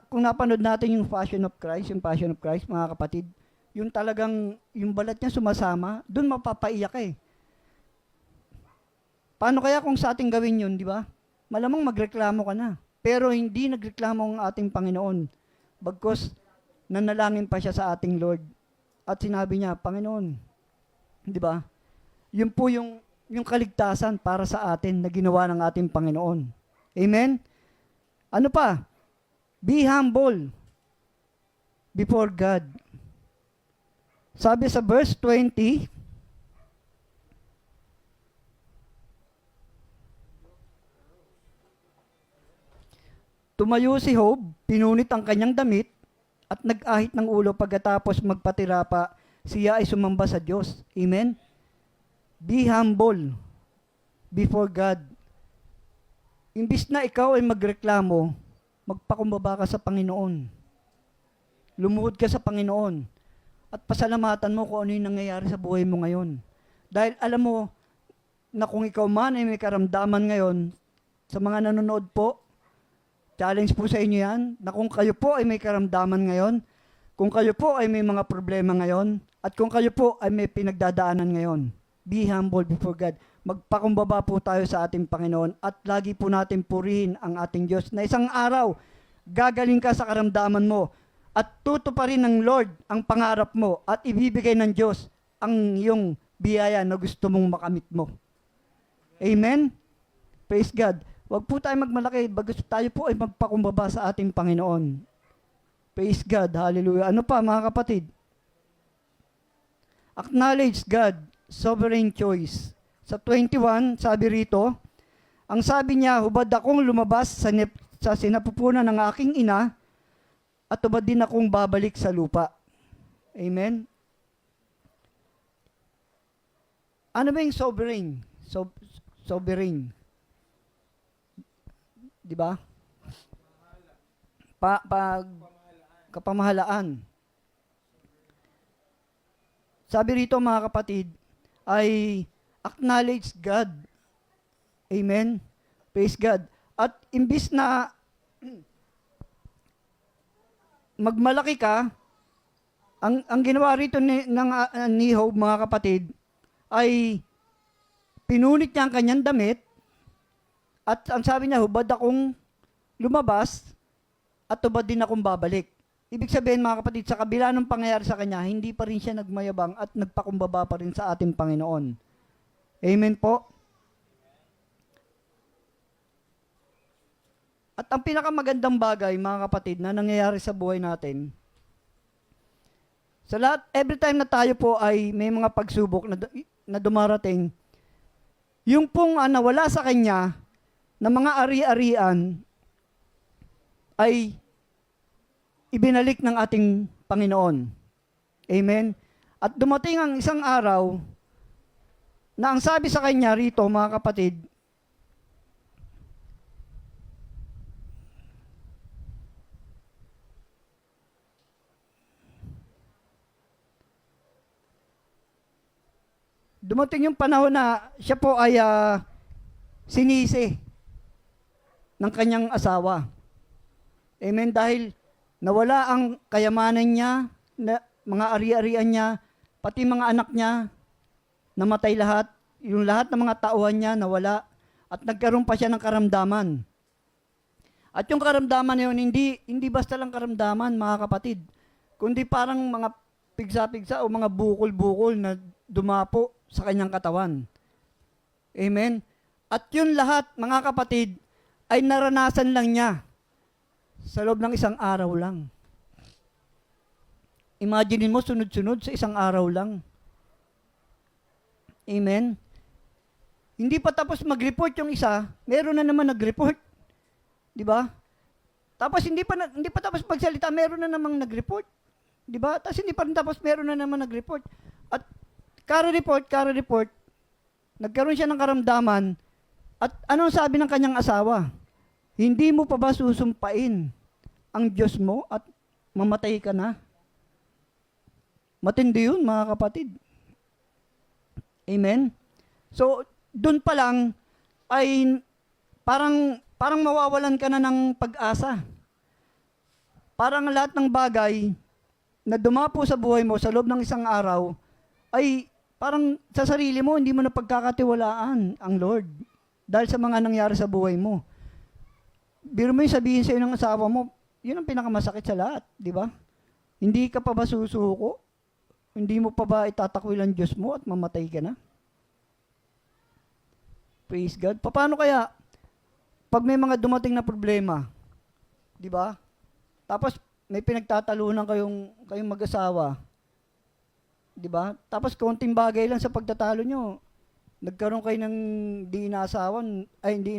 kung napanood natin yung Passion of Christ, mga kapatid, yung talagang, yung balat niya sumasama, dun mapapaiyak eh. Paano kaya kung sa ating gawin yun, di ba? Malamang magreklamo ka na. Pero hindi nagreklamo ang ating Panginoon. Bagkus, nanalangin pa siya sa ating Lord. At sinabi niya, Panginoon, di ba? Yun po yung kaligtasan para sa atin na ginawa ng ating Panginoon. Amen? Ano pa? Be humble before God. Sabi sa verse 20, tumayo si Job, pinunit ang kanyang damit, at nag-ahit ng ulo pagkatapos magpatira pa, siya ay sumamba sa Diyos. Amen? Be humble before God. Imbis na ikaw ay magreklamo, magpakumbaba ka sa Panginoon. Lumuhod ka sa Panginoon. At pasalamatan mo kung ano yung nangyayari sa buhay mo ngayon. Dahil alam mo na kung ikaw man ay may karamdaman ngayon, sa mga nanonood po, challenge po sa inyo yan, na kung kayo po ay may karamdaman ngayon, kung kayo po ay may mga problema ngayon, at kung kayo po ay may pinagdadaanan ngayon, be humble before God. Magpakumbaba po tayo sa ating Panginoon at lagi po natin purihin ang ating Diyos na isang araw, gagaling ka sa karamdaman mo at tutuparin ng Lord ang pangarap mo at ibibigay ng Diyos ang iyong biyaya na gusto mong makamit mo. Amen? Praise God. Huwag po tayo magmalaki, bagus tayo po ay magpakumbaba sa ating Panginoon. Praise God, hallelujah. Ano pa mga kapatid? Acknowledge God, sovereign choice. Sa 21, sabi rito, ang sabi niya, hubad akong lumabas sa sinapupunan ng aking ina, at hubad din akong babalik sa lupa. Amen? Ano ba yung sovereign? Sovereign. Di ba? Kapamahalaan. Sabi rito mga kapatid, ay acknowledge God. Amen? Praise God. At imbis na magmalaki ka, ang ginawa rito ni Job mga kapatid, ay pinunit niya ang kanyang damit, at ang sabi niya, hubad akong lumabas at hubad din akong babalik. Ibig sabihin mga kapatid, sa kabila ng pangyayari sa kanya, hindi pa rin siya nagmayabang at nagpakumbaba pa rin sa ating Panginoon. Amen po? At ang pinakamagandang bagay mga kapatid na nangyayari sa buhay natin, sa lahat, every time na tayo po ay may mga pagsubok na dumarating, yung pong nawala sa kanya, na mga ari-arian ay ibinalik ng ating Panginoon. Amen? At dumating ang isang araw na ang sabi sa kanya rito, mga kapatid, dumating yung panahon na siya po ay sinisi ng kanyang asawa. Amen? Dahil nawala ang kayamanan niya, mga ari-arian niya, pati mga anak niya, namatay lahat. Yung lahat ng mga tauhan niya nawala. At nagkaroon pa siya ng karamdaman. At yung karamdaman na yun, hindi basta lang karamdaman, mga kapatid. Kundi parang mga pigsa-pigsa o mga bukol-bukol na dumapo sa kanyang katawan. Amen? At yun lahat, mga kapatid, ay naranasan lang niya sa loob ng isang araw lang. Imagine mo, sunod-sunod sa isang araw lang. Amen? Hindi pa tapos mag-report yung isa, meron na naman nag-report. Di ba? Tapos hindi pa tapos magsalita, meron na namang nag-report. Di ba? Tapos hindi pa rin tapos, meron na naman nag-report. At kara-report, nagkaroon siya ng karamdaman. At anong sabi ng kanyang asawa? Hindi mo pa ba susumpain ang Diyos mo at mamatay ka na? Matindi yun, mga kapatid. Amen? So, doon pa lang ay parang mawawalan ka na ng pag-asa. Parang lahat ng bagay na dumapo sa buhay mo sa loob ng isang araw ay parang sa sarili mo, hindi mo na pagkakatiwalaan ang Lord dahil sa mga nangyari sa buhay mo. Biro mo yung sabihin sa'yo ng asawa mo, yun ang pinakamasakit sa lahat, di ba? Hindi ka pa ba susuko? Hindi mo pa ba itatakwil ang Diyos mo at mamatay ka na? Praise God. Paano kaya pag may mga dumating na problema, di ba? Tapos may pinagtatalunan kayong mag-asawa, di ba? Tapos konting bagay lang sa pagtatalo nyo, nagkaroon kayo ng hindi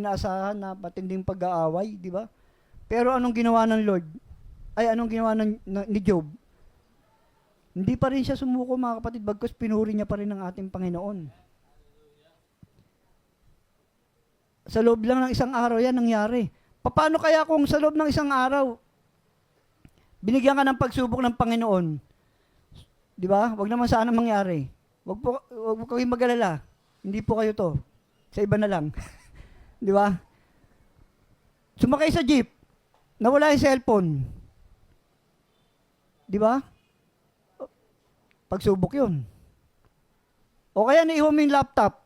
inaasahan na matinding pag-aaway, di ba? Pero anong ginawa ng Lord? Anong ginawa ni Job? Hindi pa rin siya sumuko, mga kapatid, bagkus pinuri niya pa rin ang ating Panginoon. Sa loob lang ng isang araw yan nangyari. Paano kaya kung sa loob ng isang araw, binigyan ka ng pagsubok ng Panginoon? Di ba? Huwag naman sana mangyari. Huwag po kayong mag-alala. Hindi po kayo to. Sa iba na lang. Di ba? Sumakay sa jeep. Nawala yung cellphone. Di ba? Pagsubok yun. O kaya naiwan mo yung laptop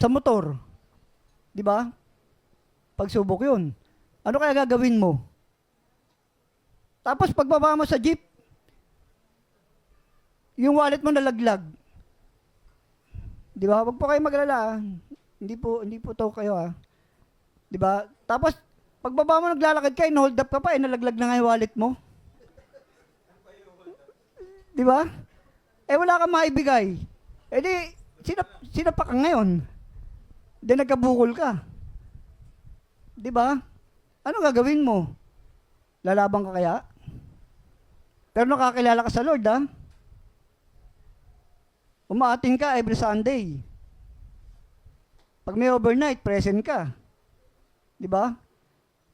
sa motor. Di ba? Pagsubok yun. Ano kaya gagawin mo? Tapos pagbaba mo sa jeep, yung wallet mo nalaglag. Di ba? Huwag po kayo maglala. Hindi po to kayo Di ba? Tapos pagbaba mo naglalakad ka, hold up ka pa, nalaglag na nga yung wallet mo. Di ba? Wala kang maibigay. Di, sinapak ka ngayon. Di nagkabukol ka. Di ba? Ano gagawin mo? Lalaban ka kaya? Pero nakakilala ka sa Lord, Umaating ka every Sunday. Pag may overnight, present ka. Di ba?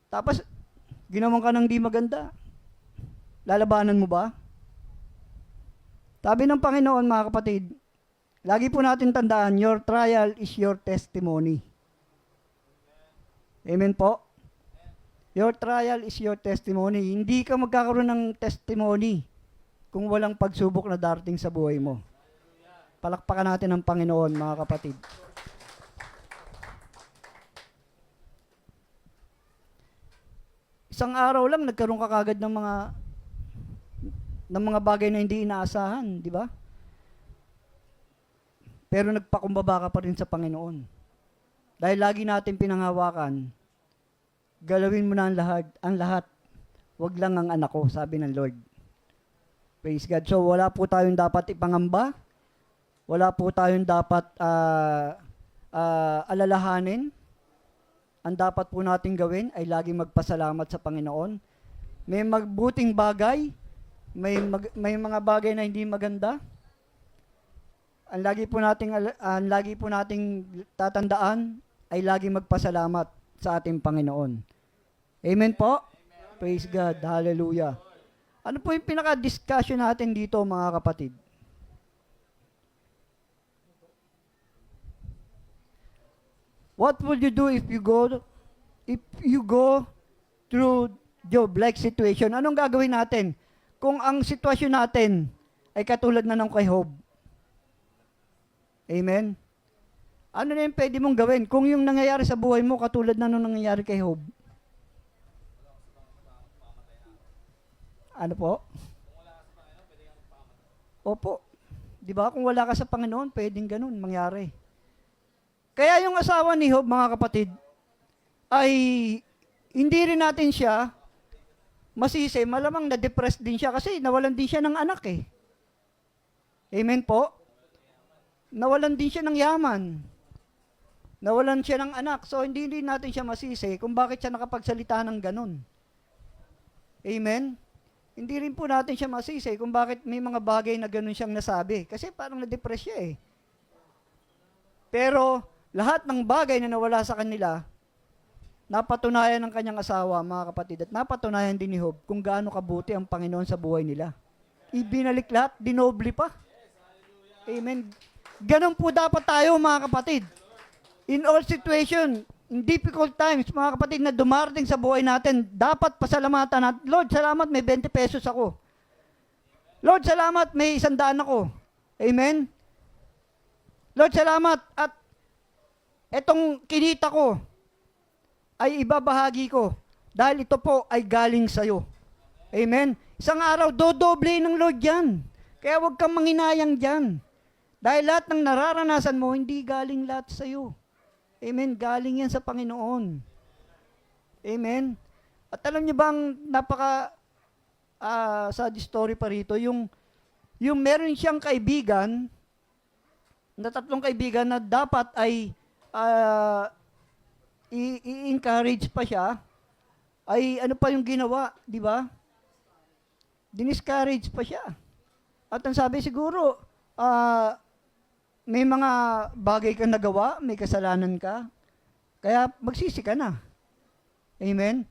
Tapos, ginawan ka ng di maganda. Lalabanan mo ba? Sabi ng Panginoon, mga kapatid, lagi po natin tandaan, your trial is your testimony. Amen po? Your trial is your testimony. Hindi ka magkakaroon ng testimony kung walang pagsubok na darating sa buhay mo. Palakpakan natin ang Panginoon, mga kapatid. Isang araw lang, nagkaroon ka kagad ng mga bagay na hindi inaasahan, di ba? Pero nagpakumbaba ka pa rin sa Panginoon. Dahil lagi natin pinanghawakan, galawin mo na ang lahat. Wag lang ang anak ko, sabi ng Lord. Praise God. So wala po tayong dapat ipangamba. Wala po tayong dapat alalahanin. Ang dapat po nating gawin ay lagi magpasalamat sa Panginoon. May magbuting bagay, may mga bagay na hindi maganda. Ang lagi po nating tatandaan ay lagi magpasalamat sa ating Panginoon. Amen po? Amen. Praise God. Hallelujah. Ano po yung pinaka-discussion natin dito, mga kapatid? What would you do if you go through Job-like situation? Anong gagawin natin kung ang sitwasyon natin ay katulad na ng kay Job? Amen? Ano na yung pwede mong gawin kung yung nangyayari sa buhay mo katulad na nung nangyayari kay Job? Ano po? Opo. Di ba? Kung wala ka sa Panginoon, pwedeng ganun mangyari. Kaya yung asawa ni Job, mga kapatid, ay hindi rin natin siya masisi, malamang na-depressed din siya kasi nawalan din siya ng anak eh. Amen po? Nawalan din siya ng yaman. Nawalan siya ng anak. So, hindi rin natin siya masisi kung bakit siya nakapagsalita ng ganun. Amen? Hindi rin po natin siya masisi kung bakit may mga bagay na ganun siyang nasabi. Kasi parang na-depress siya eh. Pero, lahat ng bagay na nawala sa kanila, napatunayan ng kanyang asawa, mga kapatid, at napatunayan din ni Job kung gaano kabuti ang Panginoon sa buhay nila. Ibinalik lahat, dinoble pa. Amen. Ganon po dapat tayo, mga kapatid. In all situation, in difficult times, mga kapatid, na dumarating sa buhay natin, dapat pasalamatan natin. Lord, salamat, may 20 pesos ako. Lord, salamat, may 100 ako. Amen. Lord, salamat, at etong kinita ko, ay ibabahagi ko dahil ito po ay galing sa'yo. Amen? Isang araw, dodoble ng Lord yan. Kaya huwag kang manghinayang dyan. Dahil lahat ng nararanasan mo, hindi galing lahat sa'yo. Amen? Galing yan sa Panginoon. Amen? At alam niyo bang sad story pa rito, yung meron siyang kaibigan, na 3 kaibigan na dapat ay i-encourage pa siya, ay ano pa yung ginawa, di ba? Diniscourage pa siya. At ang sabi siguro, may mga bagay kang nagawa, may kasalanan ka, kaya magsisi ka na. Amen?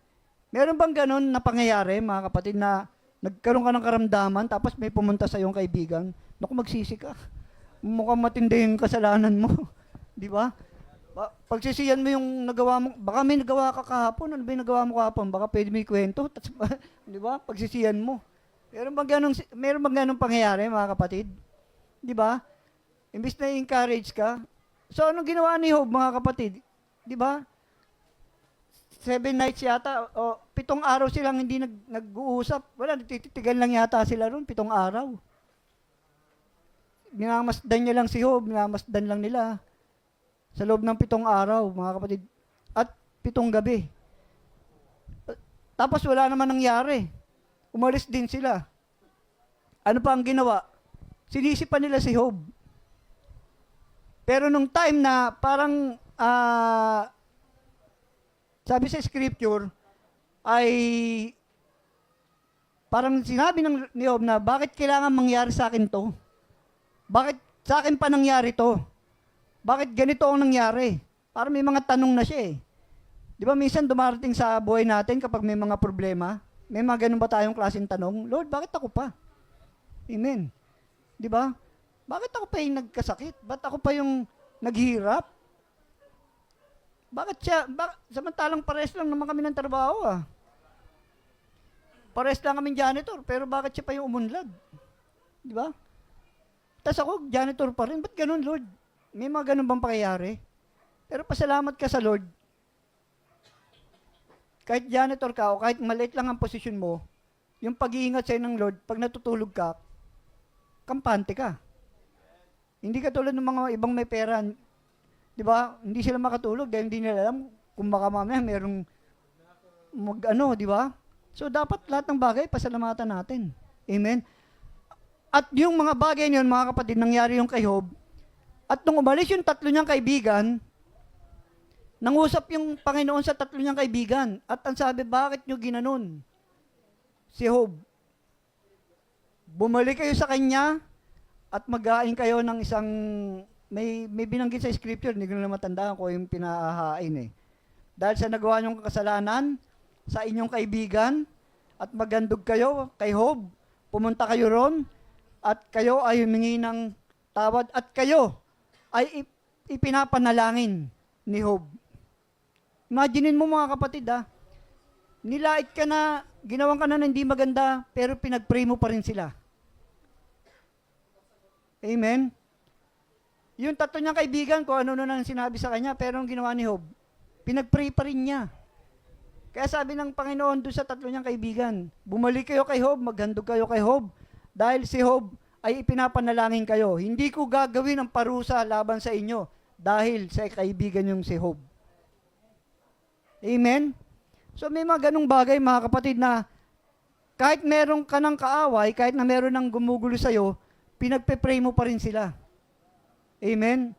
Meron bang ganun na pangyayari, mga kapatid, na nagkaroon ka ng karamdaman, tapos may pumunta sa iyong kaibigan, naku, magsisi ka. Mukhang matindi yung kasalanan mo. Di ba? Pagsisiyan mo yung nagawa mo, baka may nagawa ka kahapon, ano ba yung nagawa mo kahapon? Baka pwede may kwento, di ba? Pagsisiyan mo. Meron bang ganong pangyayari, mga kapatid? Di ba? Imbis na i-encourage ka. So, anong ginawa ni Job, mga kapatid? Di ba? 7 nights yata, o 7 araw silang hindi nag-uusap. Wala, nagtititigan lang yata sila ron, 7 araw. Minamasdan niya lang si Job, minamasdan lang nila. Sa loob ng 7 araw, mga kapatid. At 7 gabi. Tapos wala naman nangyari. Umalis din sila. Ano pa ang ginawa? Sinisi pa nila si Job. Pero nung time na parang, sabi sa scripture, ay parang sinabi ni Job na, bakit kailangan mangyari sa akin to? Bakit sa akin pa nangyari to? Bakit ganito ang nangyari? Parang may mga tanong na siya eh. Di ba minsan dumarating sa buhay natin kapag may mga problema, may mga ganun ba tayong klaseng tanong? Lord, bakit ako pa? Amen. Di ba? Bakit ako pa yung nagkasakit? Ba't ako pa yung naghihirap? Bakit siya? Samantalang pares lang naman kami ng trabaho ah. Pares lang kami janitor, pero bakit siya pa yung umunlad? Di ba? Tapos ako, janitor pa rin. Ba't ganun, Lord? May mga ganun bang pangyayari? Pero pasalamat ka sa Lord. Kahit janitor ka o kahit maliit lang ang posisyon mo, yung pag-iingat sa'yo ng Lord, pag natutulog ka, kampante ka. Hindi ka tulad ng mga ibang may pera. Di ba? Hindi sila makatulog dahil hindi nila alam kung baka mamaya merong di ba? So, dapat lahat ng bagay, pasalamatan natin. Amen? At yung mga bagay niyon, mga kapatid, nangyari yung kay Job. At nung umalis yung 3 niyang kaibigan, nangusap yung Panginoon sa 3 niyang kaibigan. At ang sabi, bakit niyo ginanon si Job? Bumalik kayo sa kanya at mag-ain kayo ng isang, may binanggit sa scripture, hindi ko na matandaan ko yung pinahahain eh. Dahil sa nagawa niyong kasalanan sa inyong kaibigan at magandog kayo kay Job, pumunta kayo ron at kayo ay humingi ng tawad at kayo ay ipinapanalangin ni Job. Imaginin mo mga kapatid nilait ka na, ginawan ka na hindi maganda, pero pinag-pray mo pa rin sila. Amen? Yung 3 niyang kaibigan ko, ano na sinabi sa kanya, pero ang ginawa ni Job, pinag-pray pa rin niya. Kaya sabi ng Panginoon doon sa 3 niyang kaibigan, bumalik kayo kay Job, maghandog kayo kay Job, dahil si Job ay ipinapanalangin kayo. Hindi ko gagawin ang parusa laban sa inyo dahil sa kaibigan yung si Job. Amen? So may mga ganong bagay mga kapatid na kahit meron ka ng kaaway, kahit na meron ng gumugulo sa'yo, pinagpe-pray mo pa rin sila. Amen?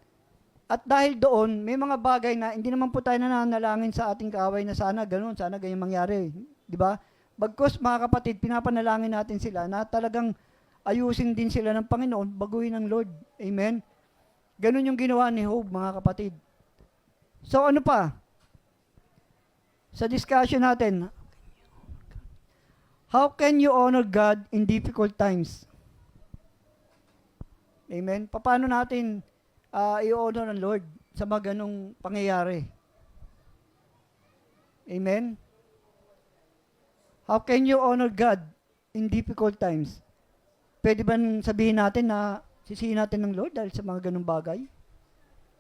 At dahil doon, may mga bagay na hindi naman po tayo nananalangin sa ating kaaway na sana ganun, sana ganyan mangyari. Di ba? Bagkus mga kapatid, pinapanalangin natin sila na talagang ayusin din sila ng Panginoon, baguhin ng Lord. Amen? Ganun yung ginawa ni Job, mga kapatid. So ano pa? Sa discussion natin, how can you honor God in difficult times? Amen? Paano natin i-honor ng Lord sa mga ganong pangyayari? Amen? How can you honor God in difficult times? Pwede ba sabihin natin na sisihin natin ng Lord dahil sa mga ganong bagay?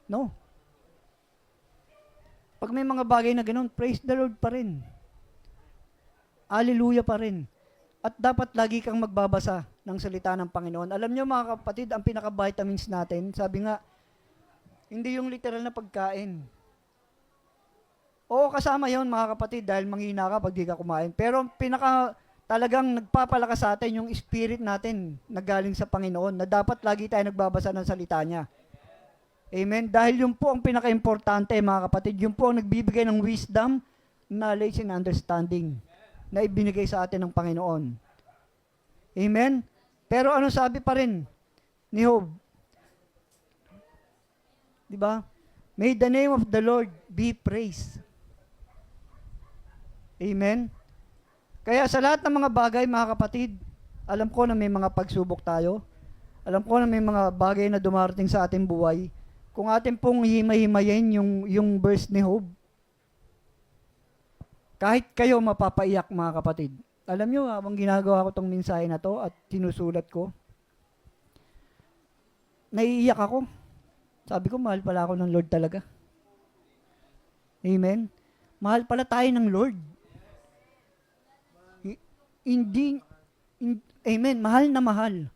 No. Pag may mga bagay na ganon, praise the Lord pa rin. Hallelujah pa rin. At dapat lagi kang magbabasa ng salita ng Panginoon. Alam niyo mga kapatid, ang pinaka-vitamins natin, sabi nga, hindi yung literal na pagkain. Oo, kasama yon mga kapatid, dahil manghina ka pag di ka kumain. Pero talagang nagpapalakas sa atin yung spirit natin na galing sa Panginoon, na dapat lagi tayo nagbabasa ng salita niya. Amen? Dahil yun po ang pinaka-importante mga kapatid, yun po ang nagbibigay ng wisdom, knowledge, and understanding na ibinigay sa atin ng Panginoon. Amen? Pero ano sabi pa rin ni Job? Diba? May the name of the Lord be praised. Amen? Kaya sa lahat ng mga bagay, mga kapatid, alam ko na may mga pagsubok tayo. Alam ko na may mga bagay na dumarating sa ating buhay. Kung atin pong himay-himayin yung verse ni Job, kahit kayo mapapaiyak mga kapatid. Alam nyo, habang ginagawa ko tong mensahe na to at sinusulat ko, naiiyak ako. Sabi ko, mahal pala ako ng Lord talaga. Amen? Mahal pala tayo ng Lord. Amen, mahal na mahal.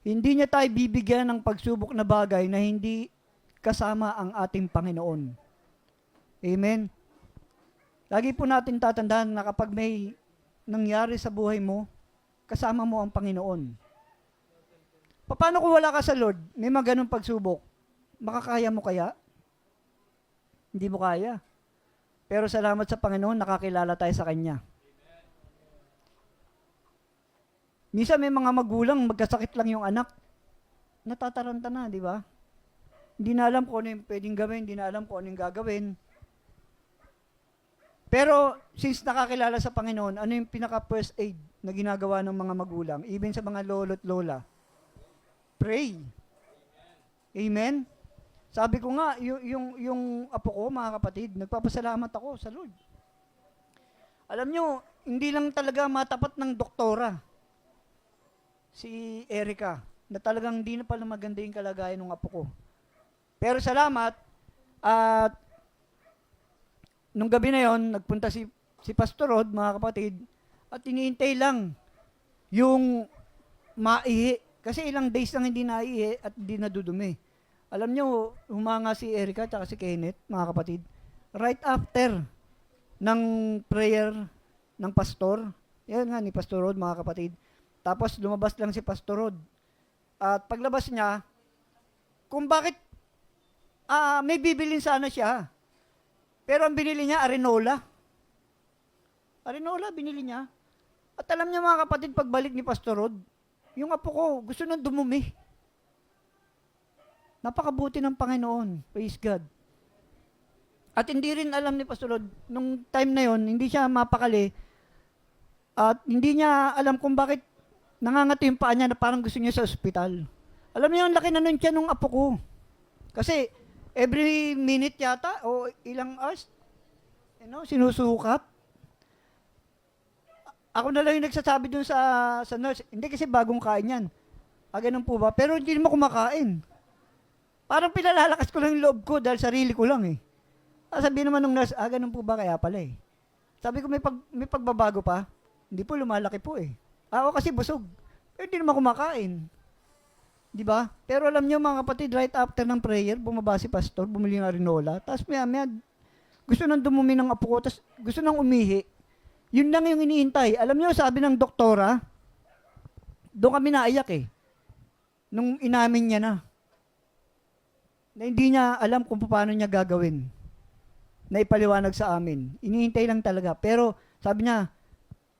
Hindi niya tayo bibigyan ng pagsubok na bagay na hindi kasama ang ating Panginoon. Amen? Lagi po natin tatandaan na kapag may nangyari sa buhay mo, kasama mo ang Panginoon. Paano kung wala ka sa Lord? May mga ganun pagsubok. Makakaya mo kaya? Hindi mo kaya. Pero salamat sa Panginoon, nakakilala tayo sa Kanya. Minsan may mga magulang, magkasakit lang yung anak. Natataranta na, di ba? Hindi na alam kung ano yung pwedeng gawin, hindi na alam kung ano yung gagawin. Pero, since nakakilala sa Panginoon, ano yung pinaka-first aid na ginagawa ng mga magulang, even sa mga lolo't lola? Pray. Amen? Sabi ko nga, yung apo ko, mga kapatid, nagpapasalamat ako sa Lord. Alam nyo, hindi lang talaga matapat ng doktora, si Erica, na talagang hindi na pala maganda yung kalagayan ng apo ko. Pero salamat, at nung gabi na yon, nagpunta si Pastor Rod, mga kapatid, at iniintay lang yung maihi. Kasi ilang days lang hindi naihi at hindi nadudumi. Alam nyo, humanga si Erica at si Kenneth, mga kapatid, right after ng prayer ng pastor. Yan nga ni Pastor Rod, mga kapatid. Tapos lumabas lang si Pastor Rod. At paglabas niya, kung bakit may bibilin sana siya. Pero ang binili niya, Arenola. Arenola, binili niya. At alam niya mga kapatid, pagbalik ni Pastor Rod, yung apo ko, gusto nang dumumi. Napakabuti ng Panginoon. Praise God. At hindi rin alam ni Pastor Rod, nung time na yon, hindi siya mapakali. At hindi niya alam kung bakit nangangati yung paa niya na parang gusto niya sa ospital. Alam niyo, ang laki na nun siya nung apo ko. Kasi, every minute yata, o ilang hours, sinusukat. Ako na lang yung nagsasabi dun sa nurse, hindi kasi bagong kain yan. Ganun po ba? Pero hindi mo kumakain. Parang pinalalakas ko lang yung loob ko dahil sarili ko lang eh. Sabi naman ng nurse, ganun po ba? Kaya pala eh. Sabi ko, may pagbabago pa? Hindi po, lumalaki po eh. Ako kasi busog. Pero hindi naman kumakain. Di ba? Pero alam niyo mga kapatid, right after ng prayer, bumaba si pastor, bumili ng Arenola. Tapos maya, gusto nang dumumi ng apo ko, tas gusto nang umihi. Yun lang yung iniintay. Alam niyo, sabi ng doktora, doon kami naiyak eh. Nung inamin niya na hindi niya alam kung paano niya gagawin. Na ipaliwanag sa amin. Iniintay lang talaga. Pero sabi niya,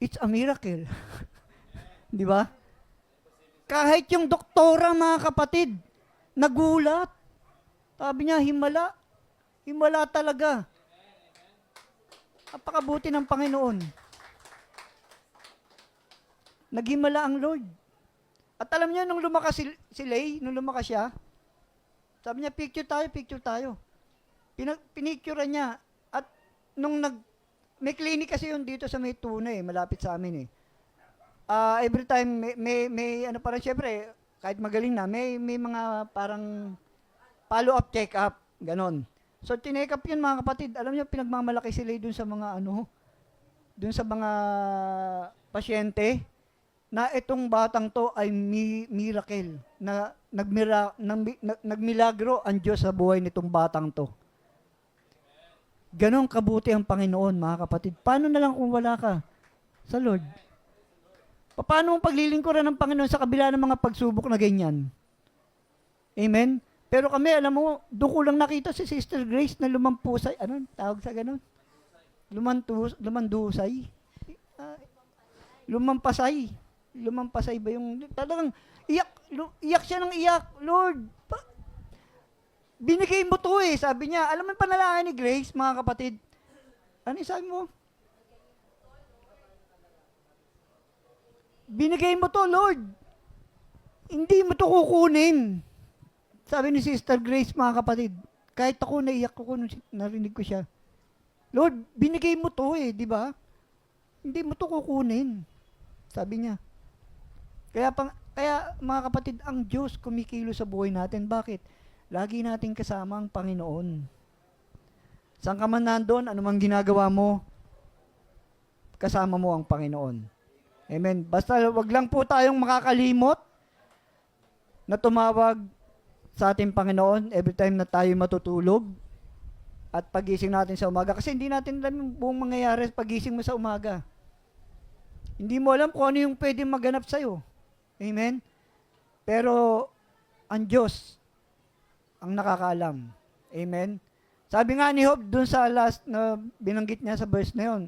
it's a miracle. Di ba? Kahit yung doktora, mga kapatid, nagulat. Sabi niya, himala. Himala talaga. Napakabuti ng Panginoon. Naghimala ang Lord. At alam niyo, nung lumakas si Lay, nung lumakas siya, sabi niya, picture tayo. Pinicture niya. At nung may clinic kasi yun dito sa may Tuna malapit sa amin every time, may ano parang syempre, kahit magaling na, may mga parang follow-up, check-up, ganon. So, tinake up yun mga kapatid. Alam niyo, pinagmamalaki sila dun sa mga dun sa mga pasyente, na itong batang to ay miracle, na nagmilagro ang Diyos sa buhay nitong batang to. Ganon kabuti ang Panginoon, mga kapatid. Paano na lang kung wala ka sa Lord? Paano mong paglilingkuran ng Panginoon sa kabila ng mga pagsubok na ganyan? Amen? Pero kami, alam mo, doon ko lang nakita si Sister Grace na lumampusay. Ano tawag sa ganon? Lumandusay? Lumampasay. Lumampasay ba yung... Talagang iyak siya ng iyak. Lord, binigay mo to sabi niya. Alam mo yung panalangin ni Grace, mga kapatid? Ano yung sabi mo? Binigay mo to, Lord. Hindi mo to kukunin. Sabi ni Sister Grace, mga kapatid. Kahit ako, naiyak ko nung narinig ko siya. Lord, binigay mo to di ba? Hindi mo to kukunin. Sabi niya. Kaya mga kapatid, ang Diyos kumikilo sa buhay natin. Bakit? Lagi nating kasama ang Panginoon. Saan ka man nandun, anumang ginagawa mo, kasama mo ang Panginoon. Amen. Basta wag lang po tayong makakalimot na tumawag sa ating Panginoon every time na tayo matutulog at pagising natin sa umaga. Kasi hindi natin alam yung buong mangyayari pagising mo sa umaga. Hindi mo alam kung ano yung pwedeng maganap sa'yo. Amen? Pero, ang Diyos ang nakakaalam. Amen? Sabi nga ni Job, dun sa last na binanggit niya sa verse na yun,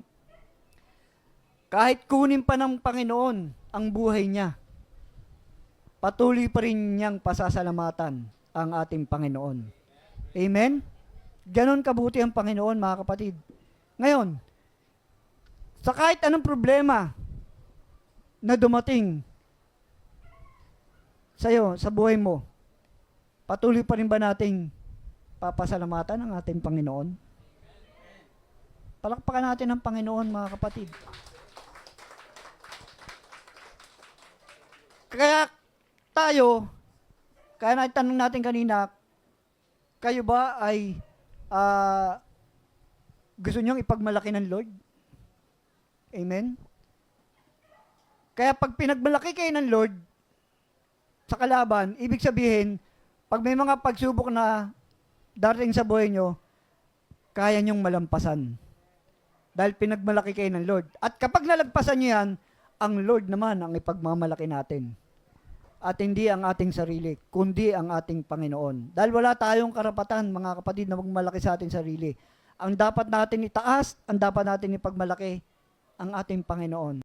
kahit kunin pa ng Panginoon ang buhay niya, patuloy pa rin niyang pasasalamatan ang ating Panginoon. Amen? Ganon kabuti ang Panginoon, mga kapatid. Ngayon, sa kahit anong problema na dumating sa'yo, sa buhay mo, patuloy pa rin ba nating papasalamatan ang ating Panginoon? Palakpakan natin ang Panginoon, mga kapatid. Kaya naitanong natin kanina, kayo ba ay gusto niyong ipagmalaki ng Lord? Amen? Kaya pag pinagmalaki kayo ng Lord sa kalaban, ibig sabihin, pag may mga pagsubok na darating sa buhay nyo, kaya nyong malampasan. Dahil pinagmalaki kayo ng Lord. At kapag nalagpasan nyo yan, ang Lord naman ang ipagmamalaki natin. At hindi ang ating sarili, kundi ang ating Panginoon. Dahil wala tayong karapatan, mga kapatid, na magmalaki sa ating sarili. Ang dapat natin itaas, ang dapat natin ipagmalaki, ang ating Panginoon.